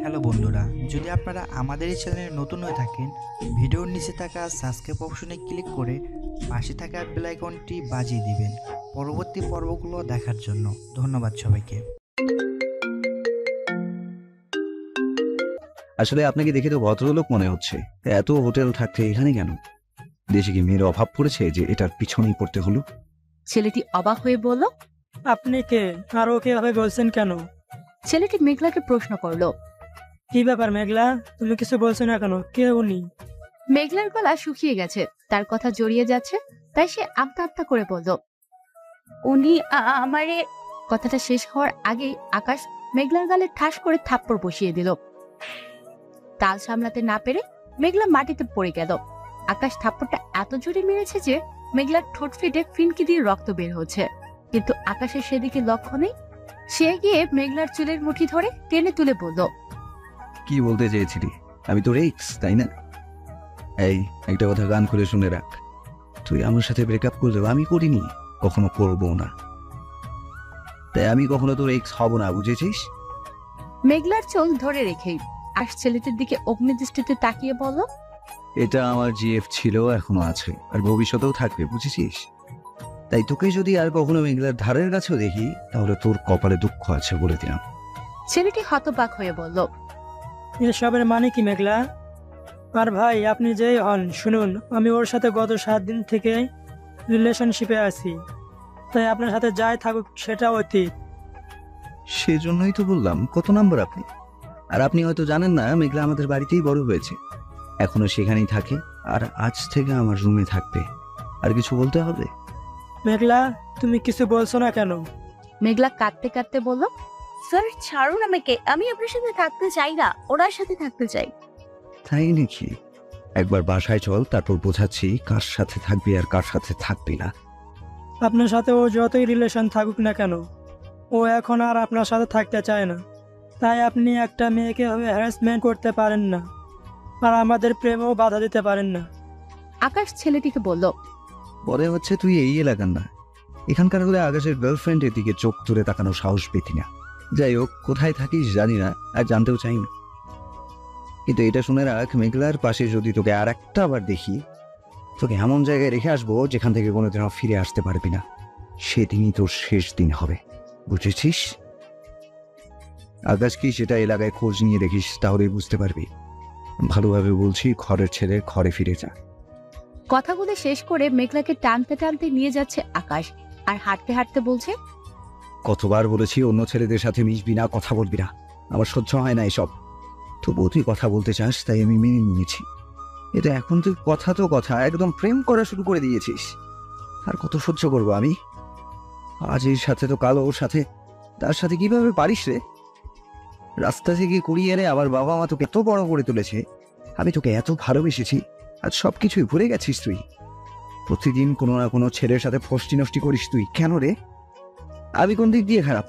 Hello বন্ধুরা, যদি আপনারা আমাদের এই চ্যানেলে নতুন হয়ে থাকেন, ভিডিওর নিচে থাকা সাবস্ক্রাইব অপশনে ক্লিক করে পাশে থাকা বেল আইকনটি বাজিয়ে দিবেন পরবর্তী পর্বগুলো দেখার জন্য। ধন্যবাদ সবাইকে। আসলে আপনাকে দেখে তো ভদ্রলোক মনে হচ্ছে, এত হোটেল থাকতে এখানে কেন? দেশে কি মেয়ের অভাব পড়েছে যে এটার পিছনেই পড়তে হলো? ছেলেটি অবাক হয়ে বলল, আপনি কে আর ওকে এভাবে বলছেন কেন? ছেলেটি মেঘলাকে প্রশ্ন করলো। কি ব্যাপার মেঘলা, তুমি কিছু বলছো না কেন? কে উনি? মেঘলার গলা শুকিয়ে গেছে, তার কথা জড়িয়ে যাচ্ছে, তাই সে আমতা আমতা করে বলল, উনি আমারে। কথাটা শেষ হওয়ার আগেই আকাশ মেঘলার গালে ঠাস করে থাপ্পড় বসিয়ে দিল। তাল সামলাতে না পেরে মেঘলা মাটিতে পড়ে গেল। আকাশ থাপ্পড়টা এত জোরে মেরেছে যে মেঘলার ঠোঁট ফেটে ফিনকি দিয়ে রক্ত বের হচ্ছে, কিন্তু আকাশের সেদিকে লক্ষ্য নেই। সে গিয়ে মেঘলার চুলের মুঠি ধরে টেনে তুলে বলল, কি বলতে চেয়েছিলি? আমি তোর এক্স, তাই না? এই একটা কথা গান করে শুনে রাখ, তুই আমার সাথে ব্রেকআপ করলেও আমি করিনি, কখনো করবো না। তাই আমি কখনো তোর এক্স হব না, বুঝেছিস? মেঘলার চোখ ধরে রেখেই আকাশ ছেলেটির দিকে অগ্নিদৃষ্টিতে তাকিয়ে বলল, এটা আমার জিএফ ছিল, এখনো আছে, আর ভবিষ্যতেও থাকবে, বুঝেছিস? তাই তোকে যদি আর কখনো মেঘলার ধারের কাছেও দেখি, তাহলে তোর কপালে দুঃখ আছে বলে দিলাম। ছেলেটি হতবাক হয়ে বলল, এসবের মানে কি মেঘলা? আর ভাই আপনি যেই হন, শুনুন, আমি ওর সাথে গত 7 দিন থেকে রিলেশনশিপে আছি, তাই আপনার সাথে যাই থাকুক সেটা অতীত। সেজন্যই তো বললাম, কত নাম্বার আপনি? আর আপনি হয়তো জানেন না, মেঘলা আমাদের বাড়িতেই বড় হয়েছে, এখনো সেখানেই থাকে, আর আজ থেকে আমার রুমে থাকবে। আর কিছু বলতে হবে? মেঘলা, তুমি কিছু বলছো না কেন? মেঘলা কাঁদতে কাঁদতে বলল, স্যার ছাড়ুন আমাকে, আমি আপনার সাথে থাকতে চাই না, ওনার সাথে থাকতে চাই। তাই নাকি? একবার বাসায় চল, তারপর বোঝাচ্ছি কার সাথে থাকবি আর কার সাথে থাকবি না। আপনার সাথে ও যতই রিলেশন থাকুক না কেন, ও এখন আর আপনার সাথে থাকতে চায় না। তাই আপনি একটা মেয়েকে হ্যারাসমেন্ট করতে পারেন না, আর আমাদের প্রেমেও বাধা দিতে পারেন না। আকাশ ছেলেটিকে বলল, পরে হচ্ছে তুই এই এলাকার না, এখানকার হলে আকাশের গার্লফ্রেন্ডের দিকে চোখ তুলে তাকানো সাহস পেতি না। যাই হোক, কোথায় থাকিস জানি না, আর জানতেও চাই না, কিন্তু এটা শুনে রাখ, মেঘলার পাশে যদি তোকে আর একটা আবার দেখি, তোকে এমন জায়গায় রেখে আসবো যেখান থেকে কোনোদিনও ফিরে আসতে পারবি না। সেদিনই তোর শেষ দিন হবে, বুঝেছিস? আকাশ কি সেটা এলাকায় খোঁজ নিয়ে দেখিস, তাহলেই বুঝতে পারবি। ভালোভাবে বলছি, ঘরের ছেলে ঘরে ফিরে যা। কথাগুলো শেষ করে মেঘলাকে টানতে টানতে নিয়ে যাচ্ছে আকাশ, আর হাঁটতে হাঁটতে বলছে, কতবার বলেছি অন্য ছেলেদের সাথে মিশবি না, কথা বলবি না, আমার সহ্য হয় না এসব। তবুও তুই কথা বলতে চাস, তাই আমি মেনে নিয়েছি। এটা এখন তুই কথা তো কথা, একদম প্রেম করা শুরু করে দিয়েছিস। আর কত সহ্য করবো আমি? আজ এর সাথে তো কাল ওর সাথে, তার সাথে কিভাবে পারিস রে? রাস্তা থেকে কুড়িয়ে এনে আবার বাবা মা তোকে এত বড় করে তুলেছে, আমি তোকে এত ভালোবেসেছি, আজ সবকিছুই ভুলে গেছিস তুই। প্রতিদিন কোনো না কোনো ছেলের সাথে ফষ্টি নষ্টি করিস তুই, কেন রে? আমি কোন দিক দিয়ে খারাপ?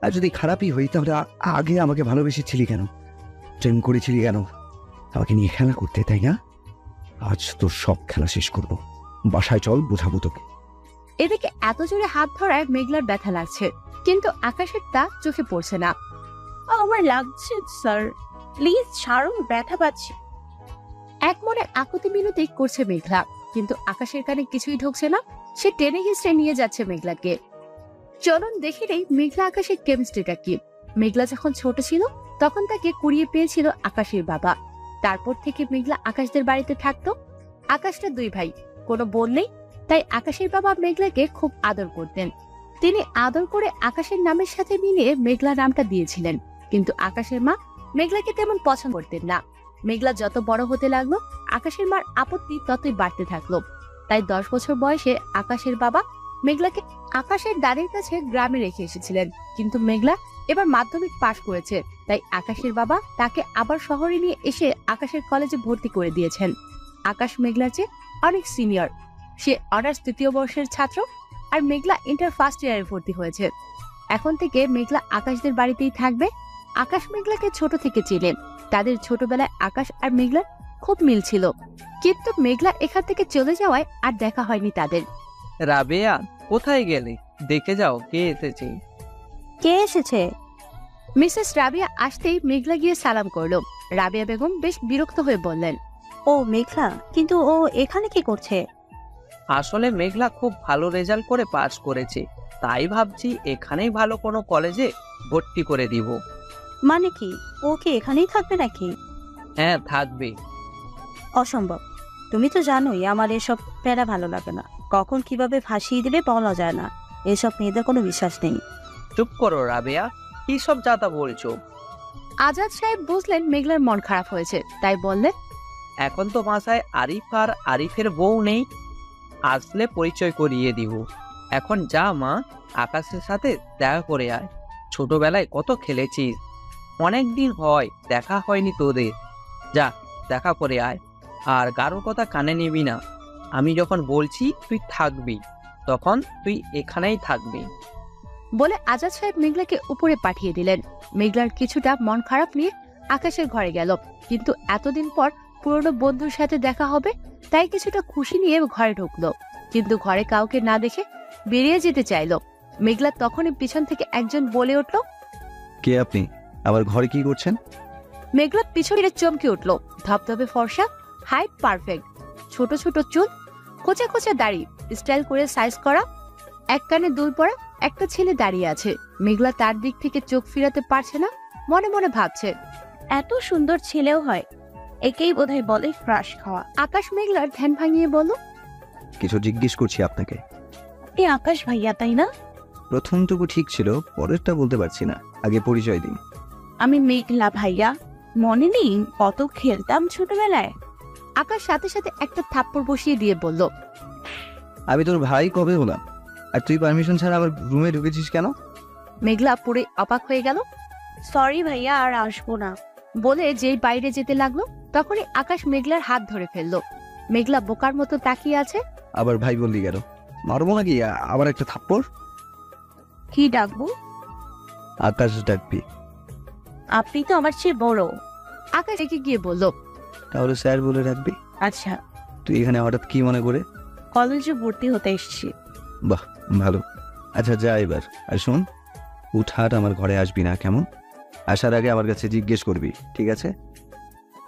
আর যদি খারাপই হই, তাহলে আগে আমাকে ভালোবেসেছিলি কেন? প্রেম করেছিলি কেন? আমাকে নিয়ে খেলা করতে, তাই না? আজ তোর সব খেলা শেষ করবো, বাসায় চল, বোঝাবো তোকে। এদিকে এত জোরে হাত ধরায় মেঘলার ব্যথা লাগছে, কিন্তু আকাশের তা চোখে পড়ছে না। আমার লাগছে স্যার, প্লিজ ছাড়ুন, ব্যথা পাচ্ছি। এক মনে আকুতি মিনতি করছে মেঘলা, কিন্তু আকাশের কানে কিছুই ঢুকছে না। সে টেনে হিঁচড়ে নিয়ে যাচ্ছে মেঘলাকে। চলুন দেখে নেই মেঘলা আকাশের কেমিস্ট্রিটা কি। মেঘলা যখন ছোট ছিল, তখন তাকে কুড়িয়ে পেয়েছিল আকাশের বাবা। তারপর থেকে মেঘলা আকাশদের বাড়িতে থাকতো। আকাশটা 2 ভাই, কোনো বোন নেই, তাই আকাশের বাবা মেঘলাকে খুব আদর করতেন। তিনি আদর করে আকাশের নামের সাথে মিলিয়ে মেঘলা নামটা দিয়েছিলেন, কিন্তু আকাশের মা মেঘলাকে তেমন পছন্দ করতেন না। মেঘলা যত বড় হতে লাগলো, আকাশের মার আপত্তি ততই বাড়তে থাকলো। তাই 10 বছর বয়সে আকাশের বাবা মেঘলাকে আকাশের দাদির কাছে গ্রামে রেখে এসেছিলেন। কিন্তু মেঘলা এবার মাধ্যমিক পাশ করেছে, তাই আকাশের বাবা তাকে আবার শহরে নিয়ে এসে আকাশের কলেজে ভর্তি করে দিয়েছেন। আকাশ মেঘলার চেয়ে অনেক সিনিয়র, সে অনার্স 3য় বর্ষের ছাত্র, আর মেঘলা ইন্টার ফার্স্ট ইয়ারে ভর্তি হয়েছে। এখন থেকে মেঘলা আকাশদের বাড়িতেই থাকবে। আকাশ মেঘলাকে ছোট থেকে চেনে, তাদের ছোটবেলায় আকাশ আর মেঘলার খুব মিল ছিল, কিন্তু মেঘলা এখান থেকে চলে যাওয়ায় আর দেখা হয়নি তাদের। রাবেয়া, কোথায় গেলে? দেখে যাও কে এসেছে। কে এসেছে? মিসেস রাবিয়া আসতেই মেঘলা গিয়ে সালাম করলো। রাবিয়া বেগম বেশ বিরক্ত হয়ে বললেন, ও মেঘলা, কিন্তু ও এখানে কি করছে? আসলে মেঘলা খুব ভালো রেজাল্ট করে পাস করেছে, তাই ভাবছি এখানেই ভালো কোনো কলেজে ভর্তি করে দিব। মানে কি, ও কি এখানেই থাকবে নাকি? হ্যাঁ, থাকবে। অসম্ভব। তুমি তো জানোই আমার এসব প্যারা ভালো লাগে না। কখন কিভাবে ফাঁসিয়ে দিবে বলা যায় না। এসব মেয়েদের কোনো বিশ্বাস নেই। চুপ করো রাবেয়া, কি সব যাতা বলছো? আজাদ সাহেব বুঝলেন মেঘলার মন খারাপ হয়েছে, তাই বললেন, এখন তো বাসায় আরিফ আর আরিফের বউ নেই, আসলে পরিচয় করিয়ে দিব। এখন যা মা, আকাশের সাথে দেখা করে আয়। ছোটবেলায় কত খেলেছিস, অনেক দিন হয় দেখা হয়নি তোদের। যা, দেখা করে আয়। আর কারোর কথা কানে নিবি না। আমি যখন বলছি তুই থাকবি, তখন তুই এখানেই থাকবি। বলে আজাদ সাহেব মেঘলাকে উপরে পাঠিয়ে দিলেন। মেঘলার কিছুটা মন খারাপ নিয়ে আকাশের ঘরে গেল, কিন্তু এতদিন পর পুরনো বন্ধুর সাথে দেখা হবে, তাই কিছুটা খুশি নিয়ে ঘরে ঢুকলো। কিন্তু ঘরে কাউকে না দেখে বেরিয়ে যেতে চাইলো। মেঘলা তখনই পিছন থেকে একজন বলে উঠল, কে আপনি? আবার ঘরে কি করছেন? মেঘলা পিছনে চমকে উঠলো। ধপধপে ফর্সা, হাইট পারফেক্ট, ছোট ছোট চুল, কোচা কোচা দাড়ি, স্টাইল করে সাইজ করা, এক কানে দুল পরা একটা ছেলে দাঁড়িয়ে আছে। মেঘলা তার দিক থেকে চোখ ফিরাতে পারছে না, মনে মনে ভাবছে, এত সুন্দর ছেলেও হয়, একেই বোধহয় বলে ক্রাশ খাওয়া। আকাশ মেঘলার ধ্যান ভাঙিয়ে বলল, কিছু জিজ্ঞেস করছি আপনাকে। আপনি আকাশ ভাইয়া তাই না? প্রথমটুকু ঠিক ছিল, পরেরটা বলতে পারছি না। আগে পরিচয় দিন। আমি মেঘলা ভাইয়া। মনে নেই কত খেলতাম ছোটবেলায়? আকাশ সাথে সাথে একটা থাপ্পড় বসিয়ে দিয়ে বলল, আমি তোর ভাই কবে হলাম? আর তুই পারমিশন ছাড়া আমার রুমে ঢুকেছিস কেন? মেঘলা পুরো অবাক হয়ে গেল। সরি ভাইয়া, আর আসবো না। বলে যেই বাইরে যেতে লাগলো, তখনই আকাশ মেঘলার হাত ধরে ফেললো। মেঘলা বোকার মতো তাকিয়ে আছে। আবার ভাই বললি কেন? মারবো নাকি আবার একটা থাপ্পড়? কি ডাকবো? আকাশ ডাকবি। আপনি তো আমার চেয়ে বড়। আকাশ এগিয়ে গিয়ে বলল, তাহলে স্যার বলে রাখবি। আচ্ছা, তুই এখানে হঠাৎ কি মনে করে? কলেজে ভর্তি হতে এসেছি। বাহ, ভালো। আচ্ছা যা এবার। আর শোন, উঠাট আমার ঘরে আসবি না, কেমন? আসার আগে আমার কাছে জিজ্ঞেস করবি, ঠিক আছে?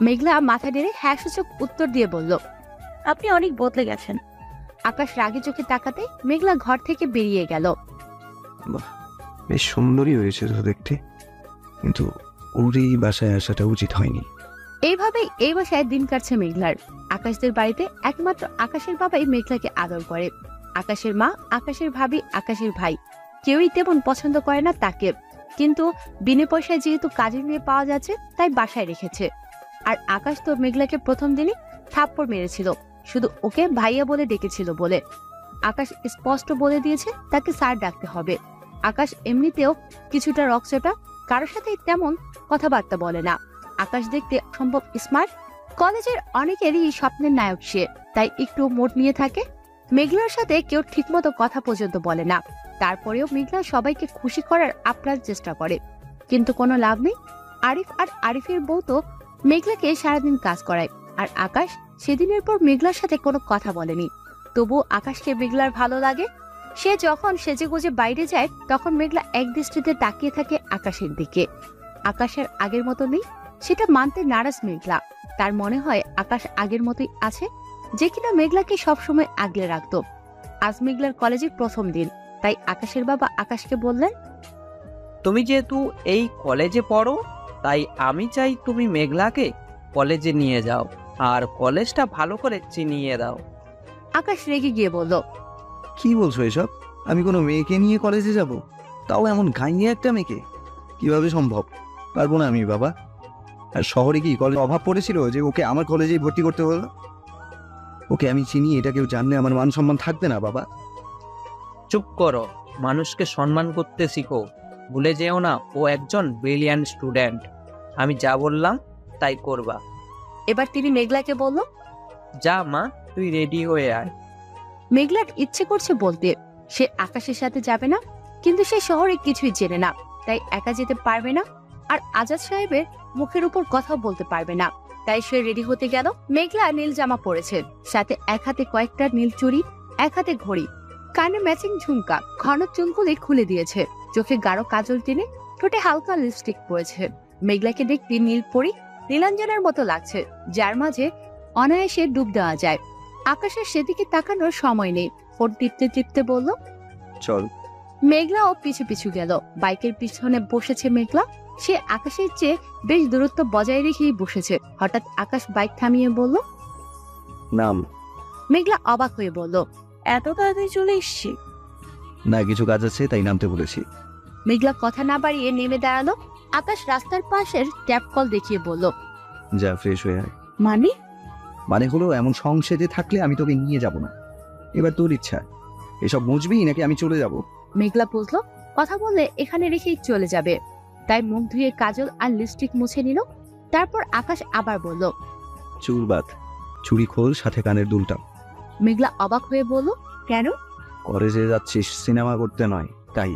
মেঘলা মাথা নেড়ে হ্যাঁ সূচক উত্তর দিয়ে বলল। আপনি অনেক বদলে গেছেন। আকাশ রাগে চোখে তাকাতে মেঘলা ঘর থেকে বেরিয়ে গেল। বাহ, বেশ সুন্দরই হয়েছে তো দেখতে, কিন্তু ওর এই বাসায় আসাটা উচিত হয়নি। এইভাবেই এই বাসায় দিন কাটছে মেঘলার। আকাশদের বাড়িতে একমাত্র আকাশের বাবাই মেঘলাকে আদর করে। আকাশের মা, আকাশের ভাবি, আকাশের ভাই কেউই তেমন পছন্দ করে না তাকে, কিন্তু বিনা পয়সায় যেহেতু কাজের মেয়ে পাওয়া যাচ্ছে, তাই বাসায় রেখেছে। আর আকাশ তো মেঘলাকে প্রথম দিনই থাপ্পড় মেরেছিল, শুধু ওকে ভাইয়া বলে ডেকেছিল বলে। আকাশ স্পষ্ট বলে দিয়েছে তাকে স্যার ডাকতে হবে। আকাশ এমনিতেও কিছুটা রকচটা, কারোর সাথে তেমন কথাবার্তা বলে না। আকাশ দেখতে সম্ভব স্মার্ট, কলেজের অনেকেরই স্বপ্নের নায়ক সে, তাই একটু মোট নিয়ে থাকে। মেঘলার সাথে কেউ ঠিকমতো কথা পর্যন্ত বলে না, তারপরেও মেঘলা সবাইকে খুশি করার আপ্রাণ চেষ্টা করে, কিন্তু কোনো লাভ নেই। আরিফ আর আরিফের বউ তো মেঘলাকে সারাদিন কাজ করায়, আর আকাশ সেদিনের পর মেঘলার সাথে কোনো কথা বলেনি। তবু আকাশকে মেঘলার ভালো লাগে। সে যখন সেজেগুজে বাইরে যায়, তখন মেঘলা এক দৃষ্টিতে তাকিয়ে থাকে আকাশের দিকে। আকাশের আগের মতো নেই, সেটা মানতে নারাজ মেঘলা। তার মনে হয় আকাশ আগের মতোই আছে, যে কিনা মেঘলাকে সবসময় আগলে রাখতো। আজ মেঘলার কলেজের প্রথম দিন, তাই আকাশের বাবা আকাশকে বললেন, তুমি যেহেতু এই কলেজে পড়ো, তাই আমি চাই তুমি মেঘলাকে কলেজে নিয়ে যাও আর কলেজটা ভালো করে চিনিয়ে দাও। আকাশ রেগে গিয়ে বলল, কি বলছো এসব? আমি কোনো মেয়েকে নিয়ে কলেজে যাব? তাও এমন গাইয়ে একটা মেয়েকে? কিভাবে সম্ভব? পারবো না আমি বাবা। আর শহরে কি কলেজ অভাব পড়েছিল যে ওকে আমার কলেজেই ভর্তি করতে হলো? ওকে আমি চিনি, এটা কেউ জানলে আমার মান সম্মান থাকবে না বাবা। চুপ করো, মানুষকে সম্মান করতে শিখো। ভুলে যেও না ও একজন ব্রিলিয়ান্ট স্টুডেন্ট। আমি যা বললাম তাই করবা। এবার তিনি মেঘলাকে বলল, যা মা, তুই রেডি হয়ে আয়। মেঘলার ইচ্ছে করছে বলতে সে আকাশের সাথে যাবে না, কিন্তু সে শহরে কিছুই জেনে না, তাই একা যেতে পারবে না, আর আজাদ সাহেবের মুখের উপর কথাও বলতে পারবে না। তাই সে রেডি হতে গেল। মেঘলা নীল জামা পরেছে, সাথে এক হাতে কয়েকটা নীল চুড়ি, এক হাতে ঘড়ি, কানে ম্যাচিং ঝুমকা, ঘন চুলগুলি খুলে দিয়েছে, চোখে গাঢ় কাজল টেনে ঠোঁটে হালকা লিপস্টিক পরেছে। মেঘলাকে দেখতে নীলপরি নীলাঞ্জনের মতো লাগছে, যার মাঝে অনায়াসে ডুব দেওয়া যায়। আকাশের সেদিকে তাকানোর সময় নেই, ফোন টিপতে টিপতে বলল। চল। মেঘলাও পিছু পিছু গেল। বাইকের পিছনে বসেছে মেঘলা। সে আকাশের চেয়ে বেশ দূরত্ব বজায় রেখেই বসেছে। হঠাৎ আকাশ বাইক থামিয়ে বলল। নাম। মেঘলা অবাক হয়ে বলল। এত তাড়াতাড়ি চলে এসছি? না, কিছু কাজ আছে তাই নামতে বলেছি। মেঘলা কথা না বাড়িয়ে নেমে দাঁড়ালো। আকাশ রাস্তার পাশের ট্যাপ কল দেখিয়ে বলল। যা ফ্রেশ হয়ে আয়। মানে হলো এমন সংসেদে থাকলে আমি তোকে নিয়ে যাব না। এবার তোর ইচ্ছা, এসব মুছবি নাকি আমি চলে যাব? মেঘলা বুঝলো কথা বললে এখানে রেখেই চলে যাবে, তাই মুখ ধুয়ে কাজল আর লিপস্টিক মুছে নিল। তারপর আকাশ আবার বলল। চুল বাঁধ, চুড়ি খোল, সাথে কানের দুলটা। মেঘলা অবাক হয়ে বলল। কেন? কলেজে যাচ্ছিস, সিনেমা করতে নয়, তাই।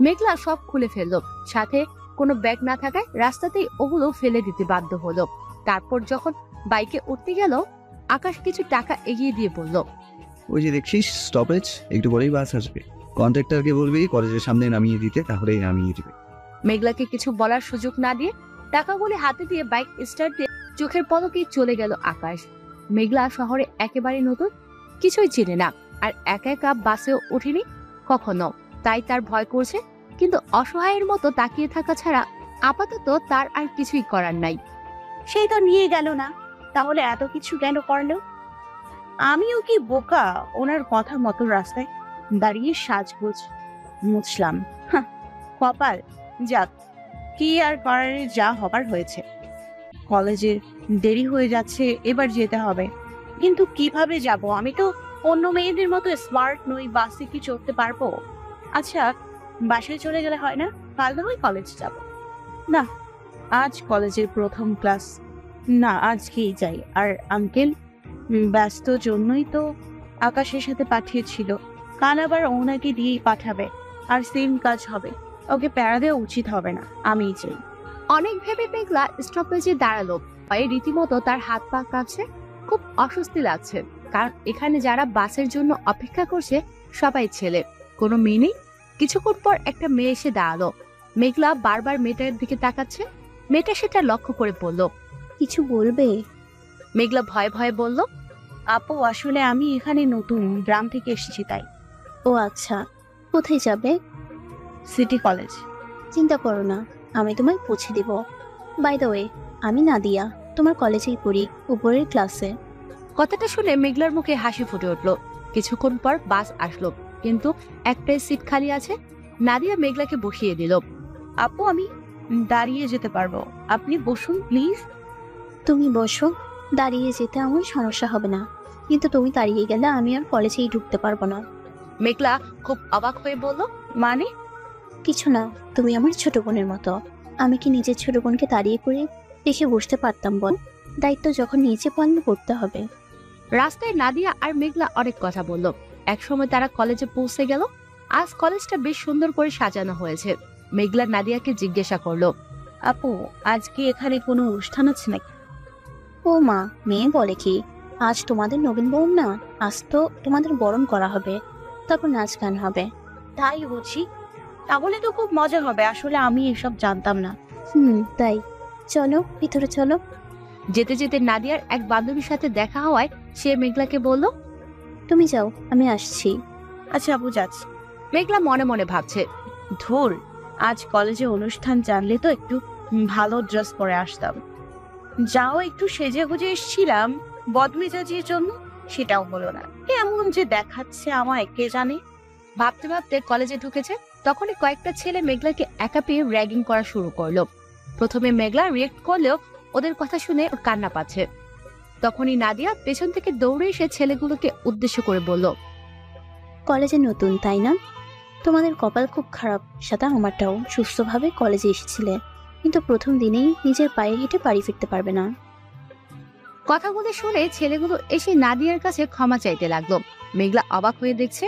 মেঘলা সব খুলে ফেললো। সাথে কোনো ব্যাগ না থাকায় রাস্তাতেই ওগুলো ফেলে দিতে বাধ্য হলো। তারপর যখন বাইকে উঠতে গেল, আকাশ কিছু টাকা এগিয়ে দিয়ে বলল। ওই যে দেখছিস স্টপেজ, একটু পরেই বাস আসবে। কন্ট্রাক্টরকে বলবি কলেজের সামনে নামিয়ে দিতে, তাহলেই নামিয়ে দিবে। মেঘলাকে কিছু বলার সুযোগ না দিয়ে টাকাগুলি হাতে দিয়ে বাইক স্টার্ট দিয়ে চোখের পলকেই চলে গেল আকাশ। মেঘলা শহরে একেবারে নতুন, কিছুই চিনে না, আর একা একা বাসেও উঠেনি কখনো, তাই তার ভয় করছে। কিন্তু অসহায়ের মতো তাকিয়ে থাকা ছাড়া আপাতত তার আর কিছুই করার নাই। সেই তো নিয়ে গেল না, তাহলে এত কিছু কেন করলো? আমিও কি বোকা, ওনার কথা মতো রাস্তায় দাঁড়িয়ে সাজগোজ মুছলাম। কপাল, যাক, কি আর করার, যা হবার হয়েছে। কলেজে দেরি হয়ে যাচ্ছে, এবার যেতে হবে। কিন্তু কিভাবে যাব? আমি তো অন্য মেয়েদের মতো স্মার্ট নই, বাসে কি চড়তে পারবো? আচ্ছা, বাসায় চলে গেলে হয় না? কাল না হয় কলেজে যাব। না, আজ কলেজের প্রথম ক্লাস, না আজকেই যাই। আর আঙ্কেল ব্যস্ত জন্যই তো আকাশের সাথে পাঠিয়েছিল, কাল আবার ওনাকে দিয়েই পাঠাবে, আর সেম কাজ হবে। ওকে প্যারা দেওয়া উচিত হবে না, আমিই চাই। অনেক ভেবে মেঘলা স্টপেজে দাঁড়ালো। ভয়ে রীতিমতো তার হাত পা কাঁপছে, খুব অস্বস্তি লাগছে। কারণ এখানে যারা বাসের জন্য অপেক্ষা করছে সবাই ছেলে, কোনো মেয়ে নেই। কিছুক্ষণ পর একটা মেয়ে এসে দাঁড়ালো। মেঘলা বারবার মেয়েটার দিকে তাকাচ্ছে। মেয়েটা সেটা লক্ষ্য করে বলল। কিছু বলবে? মেঘলা ভয়ে ভয়ে বলল। আপু, আসলে আমি এখানে নতুন, গ্রাম থেকে এসেছি তাই। ও আচ্ছা, কোথায় যাবে? City college. চিন্তা করো না, আমি তোমায় পৌঁছে দিব। বাই দ্য ওয়ে, আমি নাদিয়া, তোমার কলেজেই পড়ি, উপরের ক্লাসে। কথাটা শুনে মেঘলার মুখে হাসি ফুটে উঠলো। কিছুক্ষণ পর বাস আসলো, কিন্তু একটাই সিট খালি আছে। নাদিয়া মেঘলাকে বসিয়ে দিল। আপু, আমি দাঁড়িয়ে যেতে পারবো, আপনি বসুন প্লিজ। তুমি বসো, দাঁড়িয়ে যেতে আমার সমস্যা হবে না, কিন্তু তুমি দাঁড়িয়ে গেলে আমি আর কলেজেই ঢুকতে পারবো না। মেঘলা খুব অবাক হয়ে বলল। মানে? কিছু না, তুমি আমার ছোট বোনের মতো। আমি কি নিজের ছোট বোনকে দাঁড়িয়ে করে রেখে বসতে পারতাম বল? দায়িত্ব যখন নিচে পালন করতে হবে। রাস্তায় নাদিয়া আর মেঘলা অনেক কথা বলল। একসময় তারা কলেজে পৌঁছে গেল। আজ কলেজটা বেশ সুন্দর করে সাজানো হয়েছে। মেঘলা নাদিয়াকে জিজ্ঞাসা করলো। আপু, আজকে এখানে কোনো অনুষ্ঠান আছে নাকি? ও মা, মেয়ে বলে কি? আজ তোমাদের নবীন বরণ না, আজ তো তোমাদের বরণ করা হবে, তারপর নাচ গান হবে। তাই বুঝি, তাহলে তো খুব মজা হবে। আসলে আমি এসব জানতাম না। তাই চলো ভিতরে চলো। যেতে যেতে নাদিয়ার এক বান্ধবীর সাথে দেখা হওয়ায় সে মেঘলাকে বলল। তুমি যাও, আমি আসছি। আচ্ছা আপু, যাচ্ছি। মেঘলা মনে মনে ভাবছে, ধুর, আজ কলেজে অনুষ্ঠান জানলে তো একটু ভালো ড্রেস পরে আসতাম। যাও, একটু সেজে গুজে এসেছিলাম বদমেজাজির জন্য, সেটাও হলো না। কেমন যে দেখাচ্ছে আমায় কে জানে। ভাবতে ভাবতে কলেজে ঢুকেছে, তখনই কয়েকটা ছেলে মেঘলাকে একা পেয়ে র্যাগিং করা শুরু করলো। প্রথমে মেঘলা রিয়েক্ট করলেও ওদের কথা শুনে ওর কান্না পাচ্ছে। তখনই নাদিয়া পেছন থেকে দৌড়ে এসে ছেলেগুলোকে উদ্দেশ্য করে বলল। কলেজে নতুন তাই না? তোমাদের কপাল খুব খারাপ, সাথে আমারটাও। সুস্থভাবে কলেজে এসেছিলে, কিন্তু প্রথম দিনেই নিজের পায়ে হেঁটে বাড়ি ফিরতে পারবে না। কথাগুলো শুনে ছেলেগুলো এসে নাদিয়ার কাছে ক্ষমা চাইতে লাগলো। মেঘলা অবাক হয়ে দেখছে।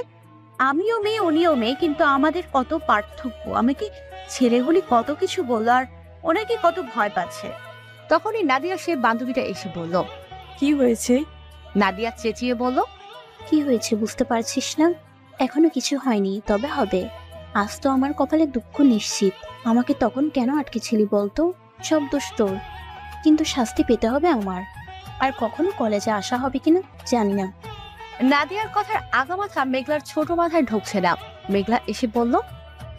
আমিও মেয়ে, উনিও মেয়ে, কিন্তু আমাদের কত পার্থক্য। আমাকে ছেলেগুলি কত কিছু বললো, আর ওনাকে কত ভয় পাচ্ছে। তখনই নাদিয়া সে বান্ধবীটা এসে বলল। কি হয়েছে? নাদিয়া চেঁচিয়ে বলল। কি হয়েছে বুঝতে পারছিস না? এখনো কিছু হয়নি, তবে হবে। আজ তো আমার কপালে দুঃখ নিশ্চিত। আমাকে তখন কেন আটকেছিলি বলতো? সব দোষ তোর, কিন্তু শাস্তি পেতে হবে আমার। আর কখনো কলেজে আসা হবে কিনা জানি না। নাদিয়ার কথার আগামাথা মেঘলার ছোট মাথায় ঢুকছে না। মেঘলা এসে বলল,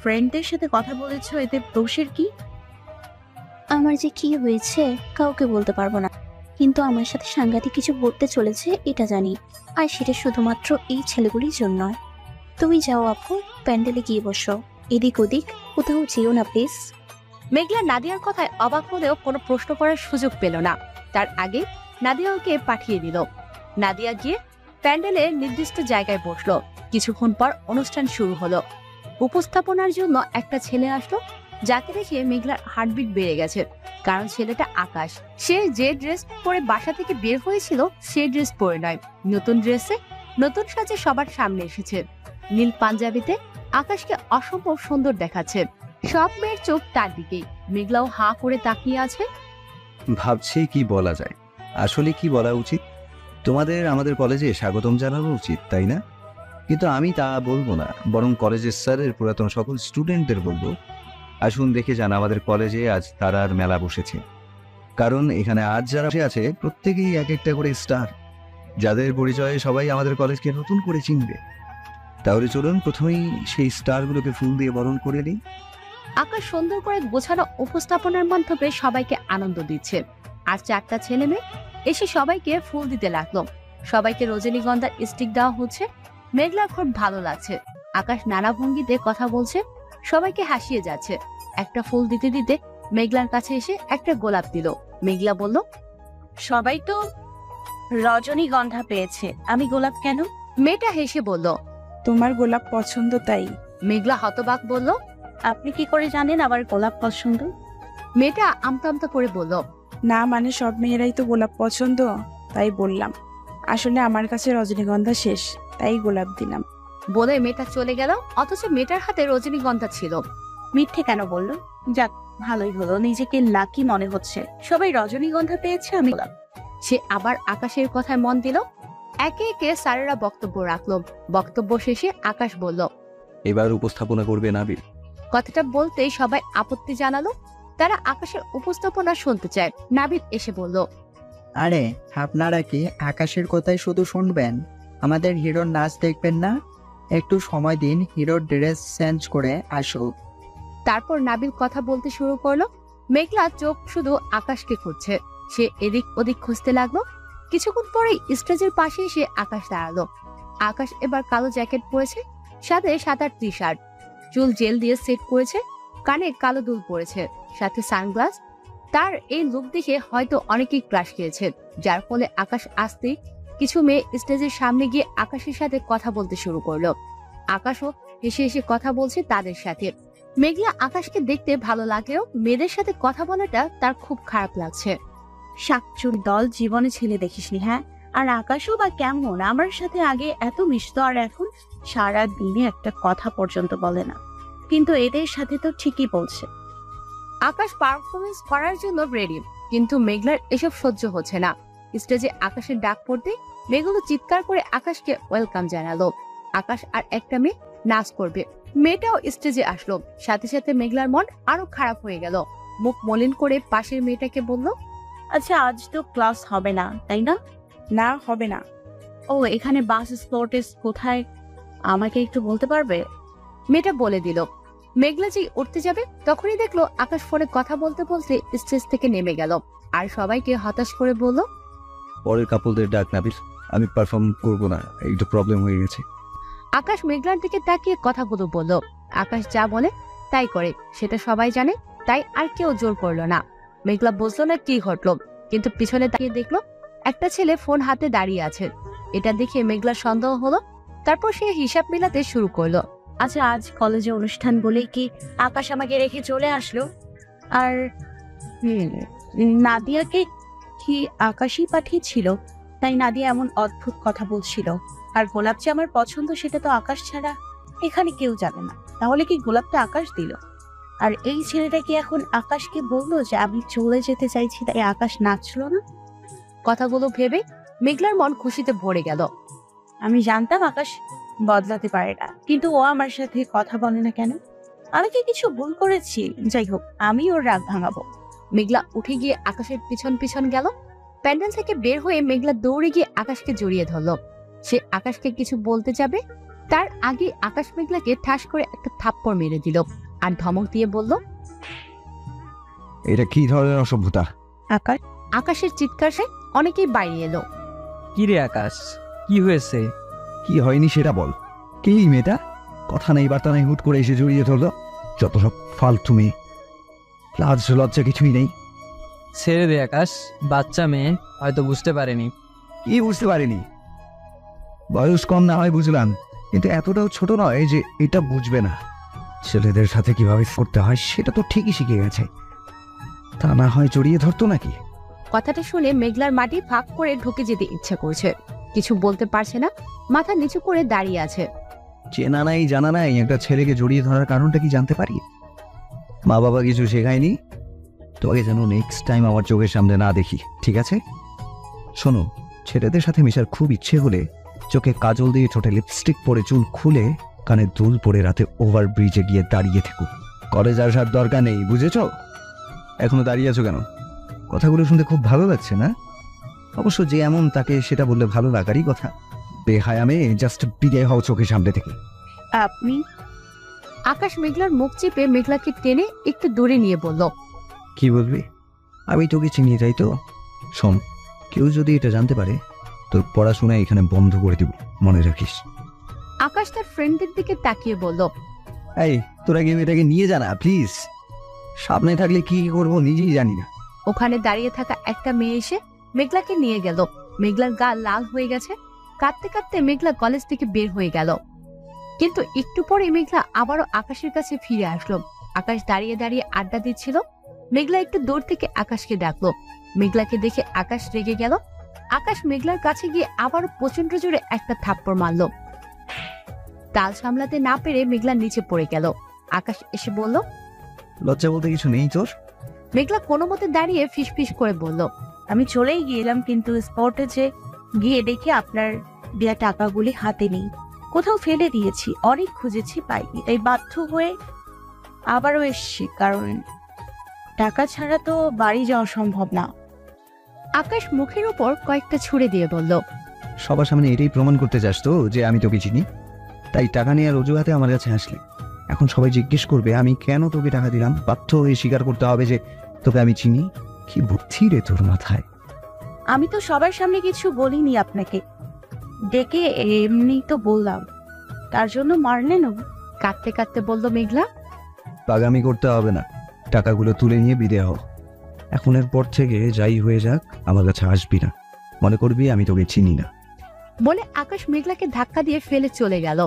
ফ্রেন্ডদের সাথে কথা বলেছো, এতে দোষের কি? আমার যে কি হয়েছে কাউকে বলতে পারবো না, কিন্তু আমার সাথে সাংঘাতিক কিছু ঘটতে চলেছে এটা জানি। আর সেটা শুধুমাত্র এই ছেলেগুলির জন্য। তুমি যাও আপু, প্যান্ডেলে গিয়ে বসো। এদিক ওদিক কোথাও যেও না প্লিজ। মেঘলা নাদিয়ার কথায় অবাক হলেও কোনো প্রশ্ন করার সুযোগ পেল না। তার আগে নাদিয়া ওকে পাঠিয়ে দিল। নাদিয়া গিয়ে প্যান্ডেলের নির্দিষ্ট জায়গায় বসলো। কিছুক্ষণ পর অনুষ্ঠান শুরু হলো। উপস্থাপনার জন্য একটা ছেলে আসলো, যাকে দেখে মেঘলার হার্টবিট বেড়ে গেছে। কারণ ছেলেটা আকাশ। সে যে ড্রেস পরে বাসা থেকে বের হয়েছিল সে ড্রেস পরে নয়, নতুন ড্রেসে নতুন সাজে সবার সামনে এসেছে। নীল পাঞ্জাবিতে আকাশকে অসম্ভব সুন্দর দেখাচ্ছে। সব মেয়ের চোখ তার দিকেই। মেঘলাও হা করে তাকিয়ে আছে। ভাবছি কি বলা যায়, আসলে কি বলা উচিত। তোমাদের আমাদের কলেজে স্বাগতম জানানো উচিত, তাই না? কিন্তু আমি তা বলবো না, বরং কলেজের স্যারের পুরাতন সকল স্টুডেন্টদের বলবো, আসুন দেখে যান আমাদের কলেজে আজ তারার মেলা বসেছে। কারণ এখানে আজ যারা বসে আছে প্রত্যেকেই এক একটা করে স্টার, যাদের পরিচয়ে সবাই আমাদের কলেজকে নতুন করে চিনবে। তাহলে চলুন প্রথমেই সেই স্টারগুলোকে ফুল দিয়ে বরণ করে নিই। আকাশ সুন্দর করে গোছানো উপস্থাপনার মাধ্যমে সবাইকে আনন্দ দিচ্ছে। আর চারটা ছেলে মেয়ে এসে সবাইকে ফুল দিতে লাগলো। সবাইকে রজনীগন্ধার স্টিক দেওয়া হচ্ছে। মেঘলা খুব ভালো লাগছে। আকাশ নানা ভঙ্গিতে কথা বলছে, সবাইকে হাসিয়ে যাচ্ছে। একটা ফুল দিতে দিতে মেঘলার কাছে এসে একটা গোলাপ দিল। মেঘলা বলল, সবাই তো রজনীগন্ধা পেয়েছে, আমি গোলাপ কেন? মেয়েটা হেসে বলল। তোমার গোলাপ পছন্দ তাই। মেঘলা হতবাক বলল, আপনি কি করে জানেন আমার গোলাপ পছন্দ? মেয়েটা আমতা আমতা করে বলল, না মানে সব মেয়েরাই তো গোলাপ পছন্দ, তাই বললাম। আসলে আমার কাছে রজনীগন্ধা শেষ, তাই গোলাপ দিলাম। বলে মেয়েটা চলে গেল। অথচ মেয়েটার হাতে রজনীগন্ধা ছিল। মিথ্যে কেন বললো? যাক, ভালোই হলো, নিজেকে লাকি মনে হচ্ছে। সবাই রজনীগন্ধা পেয়েছে, আমি গোলাপ। সে আবার আকাশের কথায় মন দিল। একে একে স্যারেরা বক্তব্য রাখলো। বক্তব্য শেষে আকাশ বলল, এবার উপস্থাপনা করবে নাবিল। কথাটা বলতেই সবাই আপত্তি জানালো। তারা আকাশের উপস্থাপনা শুনতে চায়। নাবিদ এসে বলল, আরে আপনারা কি আকাশের কথাই শুধু শুনবেন? আমাদের হিরোর নাচ দেখবেন না? একটু সময় দিন, হিরোর ড্রেস চেঞ্জ করে আসুক। তারপর নাবিল কথা বলতে শুরু করলো। মেঘলা চোখ শুধু আকাশকে খুঁজছে। সে এদিক ওদিক খুঁজতে লাগলো। কিছুক্ষণ পরেই স্টেজের পাশে এসে আকাশ দাঁড়ালো। আকাশ এবার কালো জ্যাকেট পরেছে, সাথে সাদা টি শার্ট, চুল জেল দিয়ে সেট করেছে, কানে কালো দুল পরেছে, সাথে সানগ্লাস। তার এই লুক দেখে হয়তো অনেকেই ক্রাশ খেয়েছে, যার ফলে আকাশ আসতেই কিছু মেয়ে স্টেজের সামনে গিয়ে আকাশের সাথে কথা বলতে শুরু করলো। আকাশও হেসে হেসে কথা বলছে তাদের সাথে। মেঘলা আকাশকে দেখতে ভালো লাগলেও মেয়েদের সাথে কথা বলাটা তার খুব খারাপ লাগছে। শাকচুর দল, জীবনে ছেলে দেখিসনি? হ্যাঁ, আর আকাশও বা কেমন? আমার সাথে আগে এত মিশতো, আর এখন সারা দিনে একটা কথা পর্যন্ত বলে না। কিন্তু এদের সাথে তো ঠিকই বলছে। আকাশ পারফরমেন্স করার জন্য রেডি, কিন্তু মেঘলার এসব সহ্য হচ্ছে না। স্টেজে আকাশের ডাক পড়তে মেঘগুলো চিৎকার করে আকাশকে ওয়েলকাম জানালো। আকাশ আর একটা মেয়ে নাচ করবে। মেয়েটাও স্টেজে আসলো। সাথে সাথে মেঘলার মন আরো খারাপ হয়ে গেল। মুখ মলিন করে পাশের মেয়েটাকে বলল, আচ্ছা, আজ তো ক্লাস হবে না, তাই না? না, হবে না। ও, এখানে বাস স্পট কোথায় আমাকে একটু বলতে পারবে? মেয়েটা বলে দিল। মেঘলা যেই উঠতে যাবে তখনই দেখলো আকাশ ফোনে কথা বলতে বলতে স্টেজ থেকে নেমে গেল। আর সবাইকে হতাশ করে বলল, পরের কাপলদের ডাক নাবিল, আমি পারফর্ম করবো না, একটু প্রবলেম হয়ে গেছে। আকাশ মেঘলার দিকে তাকিয়ে কথাগুলো বলল। আকাশ যা বলে তাই করে, সেটা সবাই জানে, তাই আর কেউ জোর করলো না। মেঘলা বুঝলো না কি ঘটলো, কিন্তু পিছনে তাকিয়ে দেখলো একটা ছেলে ফোন হাতে দাঁড়িয়ে আছে। এটা দেখে মেঘলার সন্দেহ হলো। তারপর সে হিসাব মিলাতে শুরু করলো। আচ্ছা, আজ কলেজে অনুষ্ঠান বলেই কি আকাশ আমাকে রেখে চলে আসলো? আর নাদিয়াকে কি আকাশই পাঠিয়েছিল? তাই নাদিয়া এমন অদ্ভুত কথা বলছিল। আর গোলাপ যে আমার পছন্দ সেটা তো আকাশ ছাড়া এখানে কেউ জানে না। তাহলে কি গোলাপটা আকাশ দিল? আর এই ছেলেটা কি এখন আকাশকে বললো যে আমি চলে যেতে চাইছি, তাই আকাশ নাচলো না? কথাগুলো ভেবে মেঘলার মন খুশিতে ভরে গেল। আমি জানতাম আকাশ বদলাতে পারে না, কিন্তু ও আমার সাথে কথা বলে না কেন? আমি কি কিছু ভুল করেছি? যাই হোক, আমি ওর রাগ ভাঙাবো। মেঘলা উঠে গিয়ে আকাশের পিছন পিছন গেল। প্যান্ডেল থেকে বের হয়ে মেঘলা দৌড়ে গিয়ে আকাশকে জড়িয়ে ধরলো। সে আকাশকে কিছু বলতে যাবে, তার আগে আকাশ মেঘলাকে ঠাস করে একটা থাপ্পড় মেরে দিল আর ধমক দিয়ে বলল, এটা কি ধরনের অসভ্যতা? আকাশ, আকাশের চিৎকার সে অনেকেই বাইরে এলো। কি রে আকাশ, কি হয়েছে? কি হয়নি সেটা বল। কি মেয়েটা? কথা নেই বার্তা নেই, হুট করে এসে জড়িয়ে ধরলো। যত সব ফালতু মেয়ে, লাজ লজ্জা কিছুই নেই। ছেড়ে দে আকাশ, বাচ্চা মেয়ে, হয়তো বুঝতে পারেনি। কি বুঝতে পারিনি? বয়স কম না হয় বুঝলাম, কিন্তু এতটাও ছোট নয় যে এটা বুঝবে না। ছেলেদের সাথে কিভাবে করতে হয় সেটা তো ঠিকই শিখে গেছে। তা না হয় জড়িয়ে ধরতো নাকি? কথাটা শুনে মেঘলার মাটি ফাঁক করে ঢুকে যেতে ইচ্ছা করছে, কিছু বলতে পারছে না, মাথা নিচু করে দাঁড়িয়ে আছে। চেনা নাই জানা নাই একটা ছেলেকে জড়িয়ে ধরার কারণটা কি জানতে পারি? মা বাবা কিছু শেখায়নি? তোমাকে যেন নেক্সট টাইম আমার চোখের সামনে না দেখি, ঠিক আছে? শোনো, ছেলেদের সাথে মেশার খুব ইচ্ছে হলে চোখে কাজল দিয়ে, ঠোঁটে লিপস্টিক পরে, চুল খুলে, কানে দুল পরে রাতে ওভার ব্রিজে গিয়ে দাঁড়িয়ে থেকো। কলেজ আসার দরকার নেই, বুঝেছ? এখনো দাঁড়িয়ে আছো কেন? কথাগুলো শুনতে খুব ভালো লাগছে না? অবশ্য যে এমন তাকে সেটা বললে ভালো লাগারই কথা। বেহায়া মেয়ে, জাস্ট বিদায় হও চোখের সামনে থেকে। আপনি? আকাশ মেঘলার মুখ চেপে মেঘলাকে টেনে একটু দূরে নিয়ে বলল, কি বলবি? আমি তোকে চিনি, তাই তো? শোন, কেউ যদি এটা জানতে পারে তোর পড়াশোনা এখানে বন্ধ করে দিব, মনে রাখিস। আকাশ তার ফ্রেন্ডদের দিকে তাকিয়ে বলল, এই, তোরা গিয়ে মেয়েটাকে নিয়ে জানা প্লিজ। সামনে থাকলে কি করবো নিজেই জানি না। ওখানে দাঁড়িয়ে থাকা একটা মেয়ে এসে মেঘলাকে নিয়ে গেল। মেঘলার গা লাল হয়ে গেছে, কাঁদতে কাঁদতে মেঘলা কলেজ থেকে বের হয়ে গেল। কিন্তু একটু পরে মেঘলা আবারও আকাশের কাছে ফিরে আসলো। আকাশ দাঁড়িয়ে দাঁড়িয়ে আড্ডা দিচ্ছিল। মেঘলা একটু দূর থেকে আকাশকে ডাকলো। মেঘলাকে দেখে আকাশ রেগে গেল। আকাশ মেঘলার কাছে গিয়ে আবারও প্রচন্ড জোরে একটা থাপ্পড় মারলো। তাল সামলাতে না পেরে মেঘলা নিচে পড়ে গেল। আকাশ এসে বলল, লজ্জা বলতে কিছু নেই তোর? মেঘলা কোনো মতে দাঁড়িয়ে ফিসফিস করে বলল, আমি চলেই গিয়েলাম, কিন্তু স্পটে যে গিয়ে দেখি আপনার দেয়া টাকাগুলি হাতে নেই, কোথাও ফেলে দিয়েছি। অনেক খুঁজেছি, পাইনি, তাই বাধ্য হয়ে আবারও এসছি, কারণ টাকা ছাড়া তো বাড়ি যাওয়া সম্ভব না। আকাশ মুখের উপর কয়েকটা ছুঁড়ে দিয়ে বলল, সবার সামনে এটাই প্রমাণ করতে চাস তো যে আমি তোকে চিনি? তাই টাকা নেওয়ার অজুহাতে আমার কাছে আসলি। এখন সবাই জিজ্ঞেস করবে আমি কেন তোকে টাকা দিলাম। বাধ্য হয়ে স্বীকার করতে হবে যে তোকে আমি চিনি। কি বুদ্ধি রে তোর মাথায়! আমি তো সবার সামনে কিছু বলিনি আপনাকে, ডেকে এমনি তো বললাম, তার জন্য মারলেন? কাঁদতে কাঁদতে বলল মেঘলা, পাগামি করতে হবে না, টাকাগুলো তুলে নিয়ে বিদায় হও। এখনের পর থেকে যাই হয়ে যাক আমার কাছে আসবি না, মনে করবি আমি তোকে চিনি না। বলে আকাশ মেঘলাকে ধাক্কা দিয়ে ফেলে চলে গেল।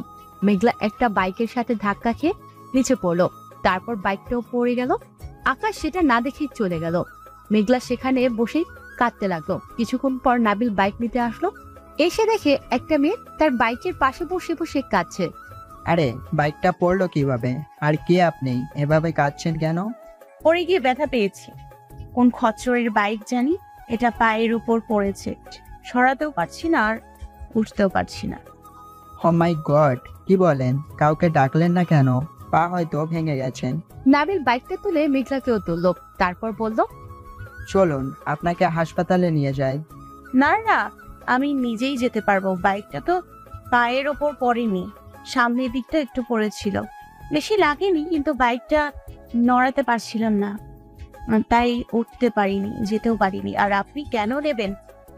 মেঘলা একটা বাইকের সাথে ধাক্কা খেয়ে নিচে পড়লো, তারপর বাইকটাও পড়ে গেল। আকাশ সেটা না দেখেই চলে গেল। মেঘলা সেখানে বসেই কাঁদতে লাগলো। কিছুক্ষণ পর নাবিল বাইক নিতে আসলো। এসে দেখে একটা মেয়ে তার বাইকের পাশে বসে বসে কাঁদছে। আরে, বাইকটা পড়লো কিভাবে? আর কে আপনি? এভাবে কাঁদছেন কেন? পড়ে গিয়ে ব্যথা পেয়েছি। কোন খচ্চরের বাইক জানি, এটা পায়ের উপর পড়েছে, সরাতেও পারছি না আর উঠতেও পারছি না। ও মাই গড, কি বলেন? কাউকে ডাকলেন না কেন? পা হয়তো ভেঙে গেছেন। নাবিল বাইকটা তুলে মেঘলাকেও তুললো, তারপর বলল, চলুন আপনাকে হাসপাতালে নিয়ে যাই। না না, আমি নিজেই যেতে পারবো। বাইকটা তো পায়ের ওপর পড়েনি, সামনের দিকটা একটু পড়েছিল, বেশি লাগেনি, কিন্তু বাইকটা নড়াতে পারছিলাম না, তাই উঠতে পারিনি, যেতেও পারিনি। আর আপনি কেন নেবেন?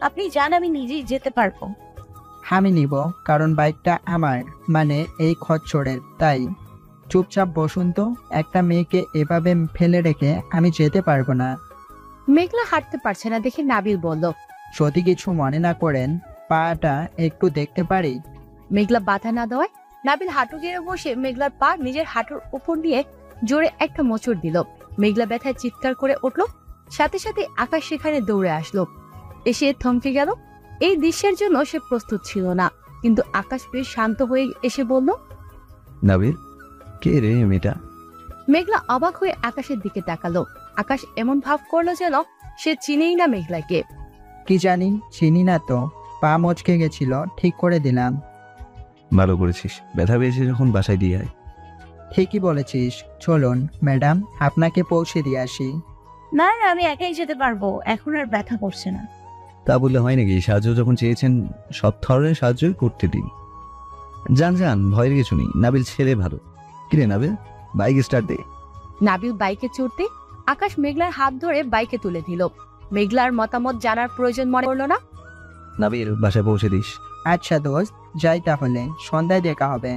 আপনি যান, আমি নিজেই যেতে পারবো। আমি নিব, কারণ বাইকটা আমার, মানে এই খচ্চরের। তাই চুপচাপ বসুন তো। একটা মেয়েকে এভাবে ফেলে রেখে আমি যেতে পারবো না। মেঘলা হাঁটতে পারছে না দেখে নাবিল বলল, যদি কিছু মনে না করেন পাটা একটু দেখতে পারি? মেঘলা বাধা না দেওয়ায় নাবিল হাঁটু গেড়ে বসে মেঘলার পা নিজের হাঁটুর উপর নিয়ে জোরে একটা মোচড় দিল। মেঘলা ব্যথায় চিৎকার করে উঠল। সাথে সাথে আকাশ সেখানে দৌড়ে আসলো, এসে থমকে গেল। এই দৃশ্যের জন্য সে প্রস্তুত ছিল না, কিন্তু আকাশ বেশ শান্ত হয়ে এসে বলল, নাবিল, কে রে মেয়েটা? মেঘলা অবাক হয়ে আকাশের দিকে তাকালো। আকাশ এমন ভাব করলো যেন সে চিনেই না মেঘলাকে। কি জানি, চিনি না তো, পা মচকে গেছিল, ঠিক করে দিলাম। ভালো করেছিস, ব্যথা পেয়েছে যখন বাসায় দিয়ে আয়। ঠিকই বলেছিস, চলুন ম্যাডাম, আপনাকে পৌঁছে দিয়ে আসি। না না, আমি একাই যেতে পারবো, এখন আর ব্যথা করছে না। তা বললে হয় নাকি? সাহায্য যখন চেয়েছেন সব ধরনের সাহায্যই করতে দিন। যান যান, ভয়ের কিছু নেই। নাবিল ছেলে ভালো। কিরে নাবিল, বাইক স্টার্ট দে। নাবিল বাইকে চড়তে আকাশ মেঘলার হাত ধরে বাইকে তুলে দিল। মেঘলার মতামত জানার প্রয়োজন মনে করলো না। নাবিল বাসায় পৌঁছে দিস। আচ্ছা দোস্ত, যাই তাহলে, সন্ধ্যায় দেখা হবে।